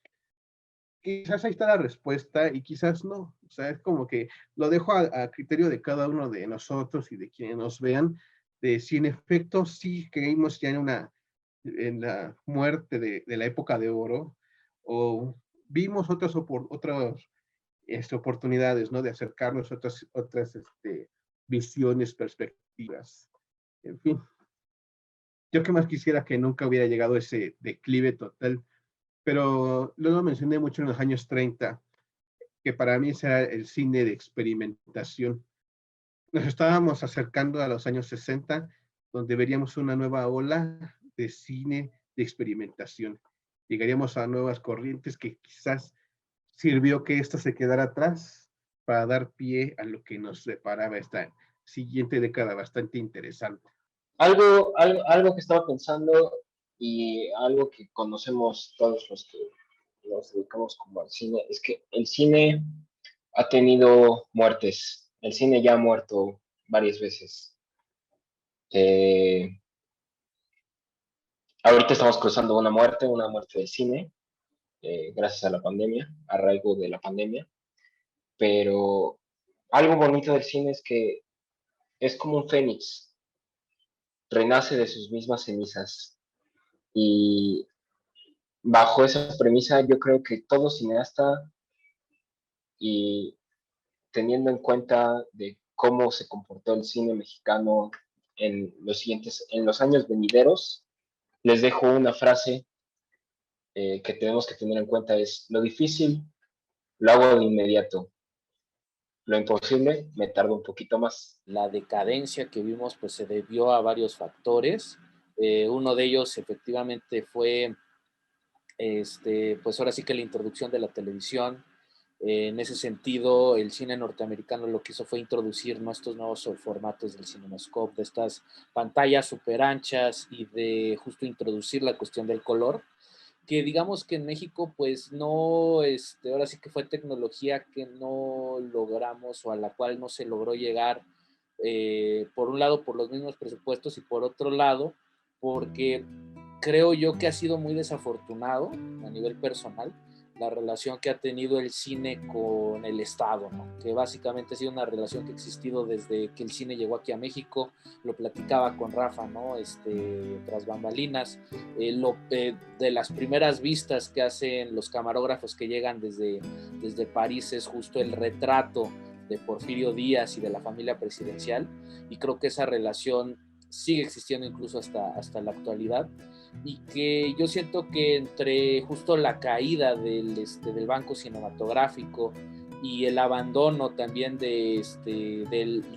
quizás ahí está la respuesta y quizás no. O sea, es como que lo dejo a criterio de cada uno de nosotros y de quienes nos vean, de si en efecto sí creímos ya en la muerte de la época de oro, o vimos otras oportunidades, ¿no? De acercarnos a otras visiones, perspectivas. En fin, yo que más quisiera que nunca hubiera llegado ese declive total, pero luego mencioné mucho en los años 30, que para mí será el cine de experimentación. Nos estábamos acercando a los años 60, donde veríamos una nueva ola de cine de experimentación. Llegaríamos a nuevas corrientes que quizás sirvió que esto se quedara atrás para dar pie a lo que nos deparaba esta siguiente década bastante interesante. Algo que estaba pensando y algo que conocemos todos los que nos dedicamos como al cine, es que el cine ha tenido muertes. El cine ya ha muerto varias veces. Ahorita estamos cruzando una muerte del cine, gracias a la pandemia, a arraigo de la pandemia. Pero algo bonito del cine es que es como un fénix, renace de sus mismas cenizas. Y bajo esa premisa, yo creo que todo cineasta, y teniendo en cuenta de cómo se comportó el cine mexicano en los años venideros, les dejo una frase que tenemos que tener en cuenta: es lo difícil, lo hago de inmediato, lo imposible, me tardo un poquito más. La decadencia que vimos pues se debió a varios factores. Uno de ellos efectivamente fue pues ahora sí que la introducción de la televisión. En ese sentido, el cine norteamericano lo que hizo fue introducir estos nuevos formatos del CinemaScope, de estas pantallas súper anchas y de justo introducir la cuestión del color, que digamos que en México pues no, ahora sí que fue tecnología que no logramos o a la cual no se logró llegar, por un lado por los mismos presupuestos y por otro lado porque creo yo que ha sido muy desafortunado a nivel personal la relación que ha tenido el cine con el Estado, ¿no? Que básicamente ha sido una relación que ha existido desde que el cine llegó aquí a México. Lo platicaba con Rafa, ¿no? Tras bambalinas, de las primeras vistas que hacen los camarógrafos que llegan desde París es justo el retrato de Porfirio Díaz y de la familia presidencial, y creo que esa relación sigue existiendo incluso hasta la actualidad, y que yo siento que entre justo la caída del banco cinematográfico y el abandono también de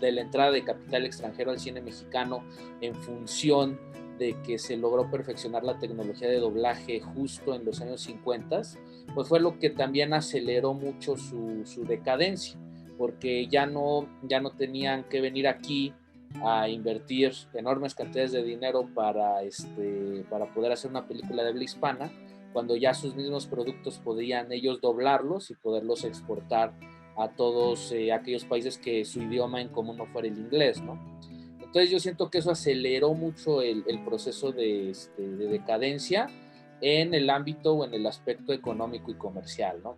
la entrada de capital extranjero al cine mexicano en función de que se logró perfeccionar la tecnología de doblaje justo en los años 50, pues fue lo que también aceleró mucho su decadencia, porque ya no tenían que venir aquí a invertir enormes cantidades de dinero para poder hacer una película de habla hispana, cuando ya sus mismos productos podían ellos doblarlos y poderlos exportar a todos aquellos países que su idioma en común no fuera el inglés, ¿no? Entonces yo siento que eso aceleró mucho el proceso de decadencia en el ámbito o en el aspecto económico y comercial, ¿no?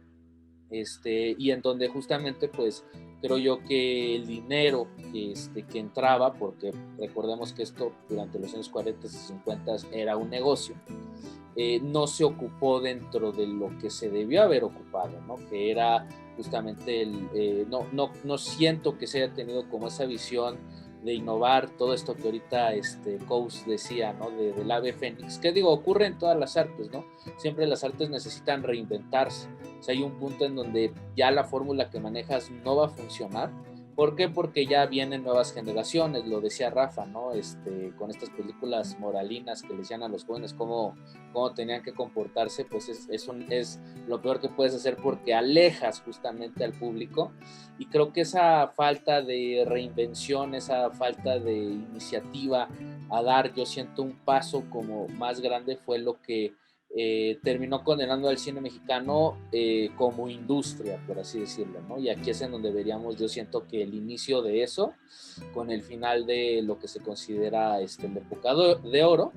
Y en donde justamente pues creo yo que el dinero que entraba, porque recordemos que esto durante los años 40 y 50 era un negocio, no se ocupó dentro de lo que se debió haber ocupado, ¿no? Que era justamente no siento que se haya tenido como esa visión de innovar todo esto que ahorita Coase decía, ¿no? Del ave fénix, que digo, ocurre en todas las artes, ¿no? Siempre las artes necesitan reinventarse. O sea, hay un punto en donde ya la fórmula que manejas no va a funcionar. ¿Por qué? Porque ya vienen nuevas generaciones, lo decía Rafa, ¿no? Con estas películas moralinas que le decían a los jóvenes cómo tenían que comportarse, pues es lo peor que puedes hacer, porque alejas justamente al público, y creo que esa falta de reinvención, esa falta de iniciativa a dar, yo siento un paso como más grande, fue lo que terminó condenando al cine mexicano como industria, por así decirlo, ¿no? Y aquí es en donde veríamos, yo siento que el inicio de eso, con el final de lo que se considera la época de oro,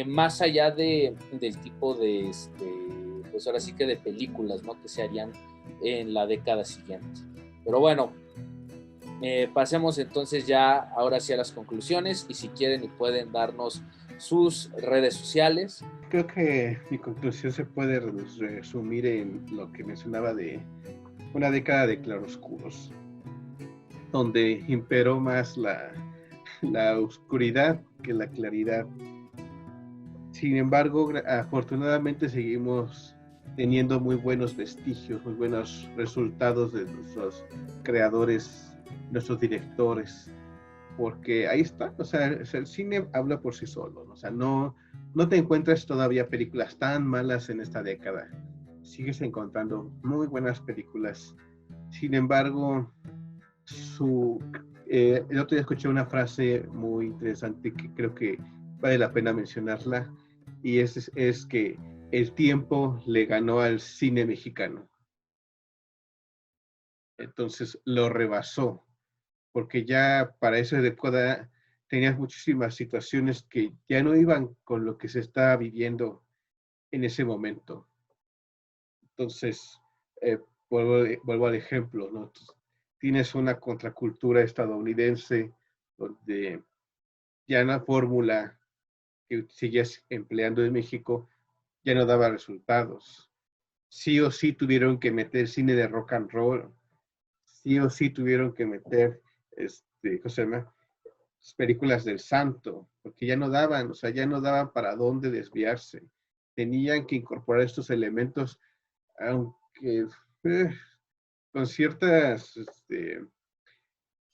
más allá del tipo de, pues ahora sí que de películas, ¿no? Que se harían en la década siguiente. Pero bueno, pasemos entonces ya ahora sí a las conclusiones, y si quieren y pueden darnos sus redes sociales. Creo que mi conclusión se puede resumir en lo que mencionaba de una década de claroscuros, donde imperó más la oscuridad que la claridad. Sin embargo, afortunadamente seguimos teniendo muy buenos vestigios, muy buenos resultados de nuestros creadores, nuestros directores, porque ahí está, o sea, el cine habla por sí solo, o sea, no te encuentras todavía películas tan malas en esta década, sigues encontrando muy buenas películas. Sin embargo, El otro día escuché una frase muy interesante que creo que vale la pena mencionarla, y es que el tiempo le ganó al cine mexicano. Entonces lo rebasó, porque ya para esa década tenías muchísimas situaciones que ya no iban con lo que se estaba viviendo en ese momento. Entonces, eh, vuelvo al ejemplo, ¿no? Tienes una contracultura estadounidense donde ya la fórmula que sigues empleando en México ya no daba resultados. Sí o sí tuvieron que meter cine de rock and roll, sí o sí tuvieron que meter, ¿cómo se llama? Películas del santo, porque ya no daban, o sea, ya no daban para dónde desviarse. Tenían que incorporar estos elementos, aunque con ciertas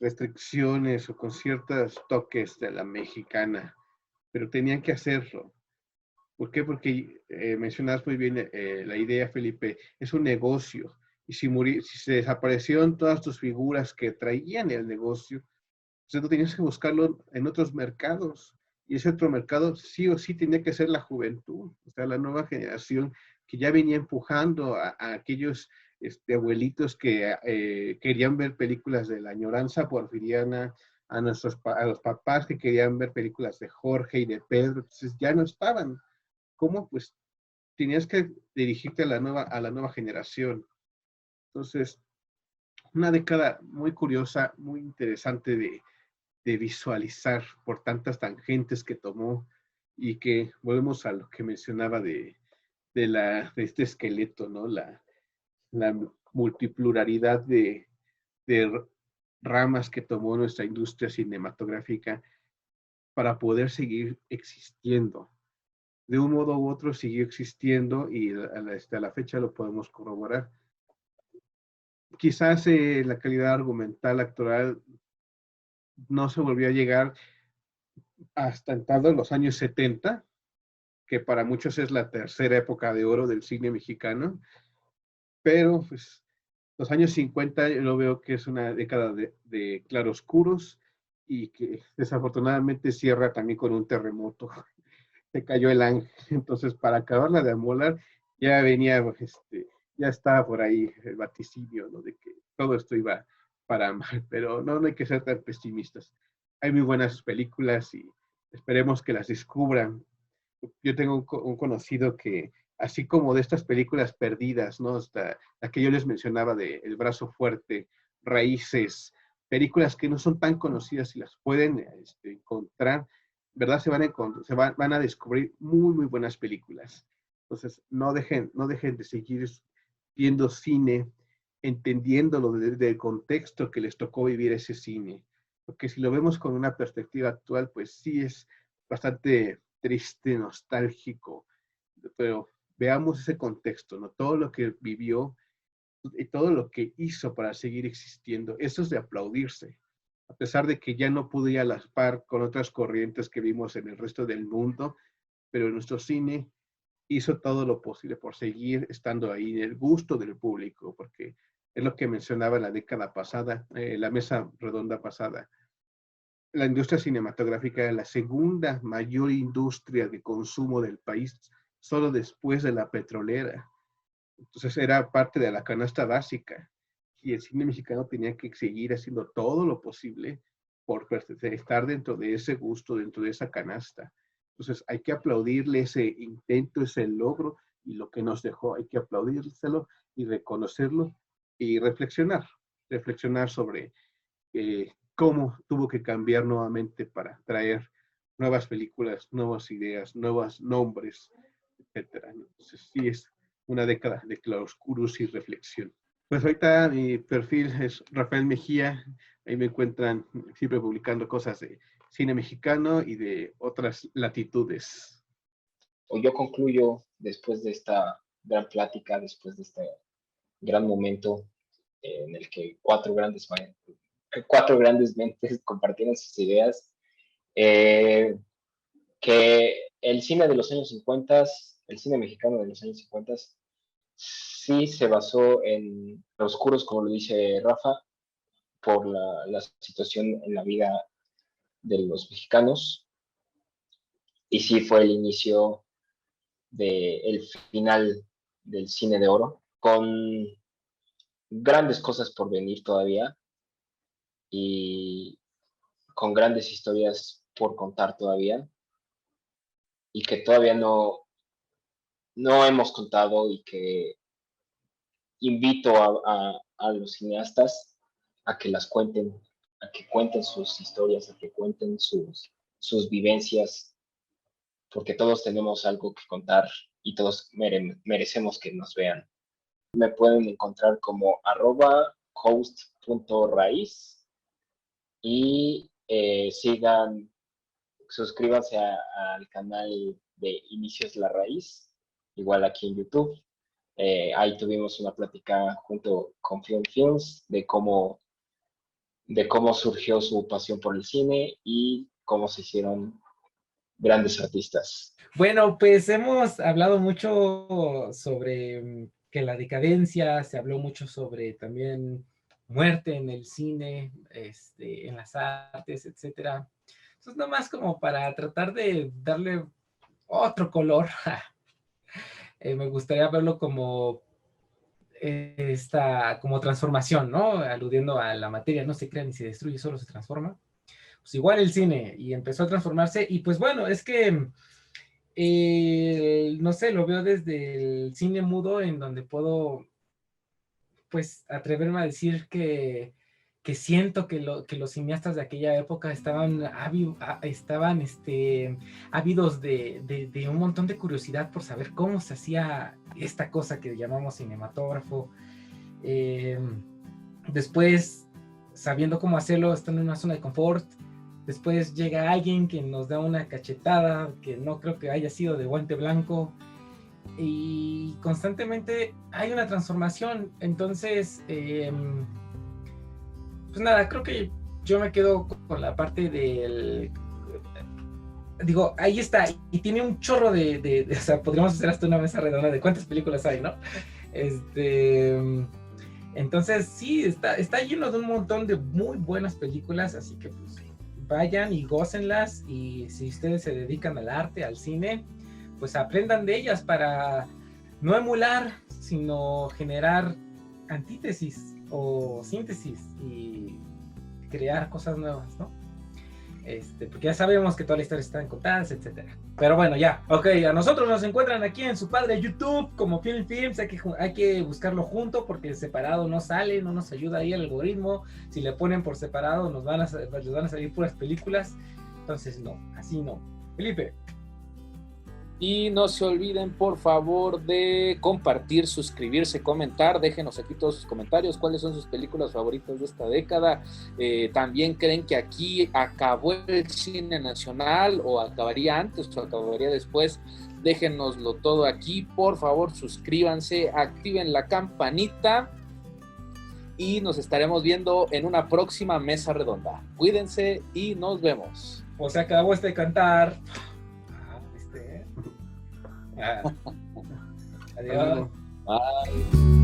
restricciones o con ciertos toques de la mexicana, pero tenían que hacerlo. ¿Por qué? Porque mencionas muy bien la idea, Felipe, es un negocio. Y si se desaparecieron todas tus figuras que traían el negocio, entonces tú tenías que buscarlo en otros mercados. Y ese otro mercado sí o sí tenía que ser la juventud, o sea, la nueva generación que ya venía empujando a aquellos abuelitos que querían ver películas de la añoranza porfiriana, a los papás que querían ver películas de Jorge y de Pedro, entonces ya no estaban. ¿Cómo? Pues tenías que dirigirte a la nueva generación. Entonces, una década muy curiosa, muy interesante de visualizar por tantas tangentes que tomó y que volvemos a lo que mencionaba de este esqueleto, ¿no? La multipluralidad de ramas que tomó nuestra industria cinematográfica para poder seguir existiendo. De un modo u otro siguió existiendo y a la fecha lo podemos corroborar. Quizás la calidad argumental actoral no se volvió a llegar hasta entrado en los años 70, que para muchos es la tercera época de oro del cine mexicano, pero pues los años 50 yo lo veo que es una década de claroscuros y que desafortunadamente cierra también con un terremoto. Se cayó el ángel, entonces para acabarla de amolar ya venía, ya estaba por ahí el vaticinio, ¿no? De que todo esto iba para mal, pero no hay que ser tan pesimistas. Hay muy buenas películas y esperemos que las descubran. Yo tengo un conocido que, así como de estas películas perdidas, ¿no? Hasta la que yo les mencionaba de El Brazo Fuerte, Raíces, películas que no son tan conocidas y las pueden encontrar, ¿verdad? Van a descubrir muy, muy buenas películas. Entonces, no dejen de seguir viendo cine, entendiéndolo desde el contexto que les tocó vivir ese cine. Porque si lo vemos con una perspectiva actual, pues sí es bastante triste, nostálgico, pero veamos ese contexto, ¿no? Todo lo que vivió y todo lo que hizo para seguir existiendo. Eso es de aplaudirse. A pesar de que ya no pudo ir a la par con otras corrientes que vimos en el resto del mundo, pero nuestro cine hizo todo lo posible por seguir estando ahí en el gusto del público, porque es lo que mencionaba la década pasada, la mesa redonda pasada. La industria cinematográfica era la segunda mayor industria de consumo del país, solo después de la petrolera. Entonces era parte de la canasta básica y el cine mexicano tenía que seguir haciendo todo lo posible por estar dentro de ese gusto, dentro de esa canasta. Entonces hay que aplaudirle ese intento, ese logro y lo que nos dejó, hay que aplaudírselo y reconocerlo y reflexionar sobre cómo tuvo que cambiar nuevamente para traer nuevas películas, nuevas ideas, nuevos nombres, etcétera. Entonces sí es una década de claroscuros y reflexión. Pues ahorita mi perfil es Rafael Mejía, ahí me encuentran siempre publicando cosas de cine mexicano y de otras latitudes. Yo concluyo después de esta gran plática, después de este gran momento en el que cuatro grandes mentes compartieron sus ideas, que el cine de los años 50, el cine mexicano de los años 50, sí se basó en oscuros, como lo dice Rafa, por la situación en la vida de los mexicanos. Y sí fue el inicio del final del cine de oro, con grandes cosas por venir todavía y con grandes historias por contar todavía y que todavía no hemos contado, y que invito a los cineastas a que las cuenten, a que cuenten sus historias, a que cuenten sus vivencias, porque todos tenemos algo que contar y todos merecemos que nos vean. Me pueden encontrar como @host.raiz y suscríbanse al canal de Inicios La Raíz, igual aquí en YouTube. Ahí tuvimos una plática junto con Film Films de cómo surgió su pasión por el cine y cómo se hicieron grandes artistas. Bueno, pues hemos hablado mucho sobre que la decadencia, se habló mucho sobre también muerte en el cine, en las artes, etcétera. Entonces, nomás como para tratar de darle otro color, me gustaría verlo como como transformación, ¿no? Aludiendo a la materia, no se crea ni se destruye, solo se transforma. Pues igual el cine, y empezó a transformarse, y pues bueno, es que, no sé, lo veo desde el cine mudo, en donde puedo, pues, atreverme a decir que siento que los cineastas de aquella época estaban ávidos de un montón de curiosidad por saber cómo se hacía esta cosa que llamamos cinematógrafo. Después, sabiendo cómo hacerlo, estando en una zona de confort. Después llega alguien que nos da una cachetada que no creo que haya sido de guante blanco, y constantemente hay una transformación. Entonces, pues nada, creo que yo me quedo con la parte digo, ahí está, y tiene un chorro o sea, podríamos hacer hasta una mesa redonda de cuántas películas hay, ¿no? Entonces, sí, está lleno de un montón de muy buenas películas, así que pues vayan y gócenlas, y si ustedes se dedican al arte, al cine, pues aprendan de ellas para no emular, sino generar antítesis o síntesis y crear cosas nuevas, ¿no? Porque ya sabemos que todas las historias están contadas, etcétera. Pero bueno, ya, ok, a nosotros nos encuentran aquí en su padre YouTube como Film Films. Hay que buscarlo junto, porque separado no sale, no nos ayuda ahí el algoritmo. Si le ponen por separado les van a salir puras películas, entonces no, así no. Felipe. Y no se olviden, por favor, de compartir, suscribirse, comentar. Déjenos aquí todos sus comentarios. ¿Cuáles son sus películas favoritas de esta década? ¿También creen que aquí acabó el cine nacional, o acabaría antes o acabaría después? Déjenoslo todo aquí. Por favor, suscríbanse, activen la campanita y nos estaremos viendo en una próxima mesa redonda. Cuídense y nos vemos. Pues se acabó cantar. Adiós. Bye.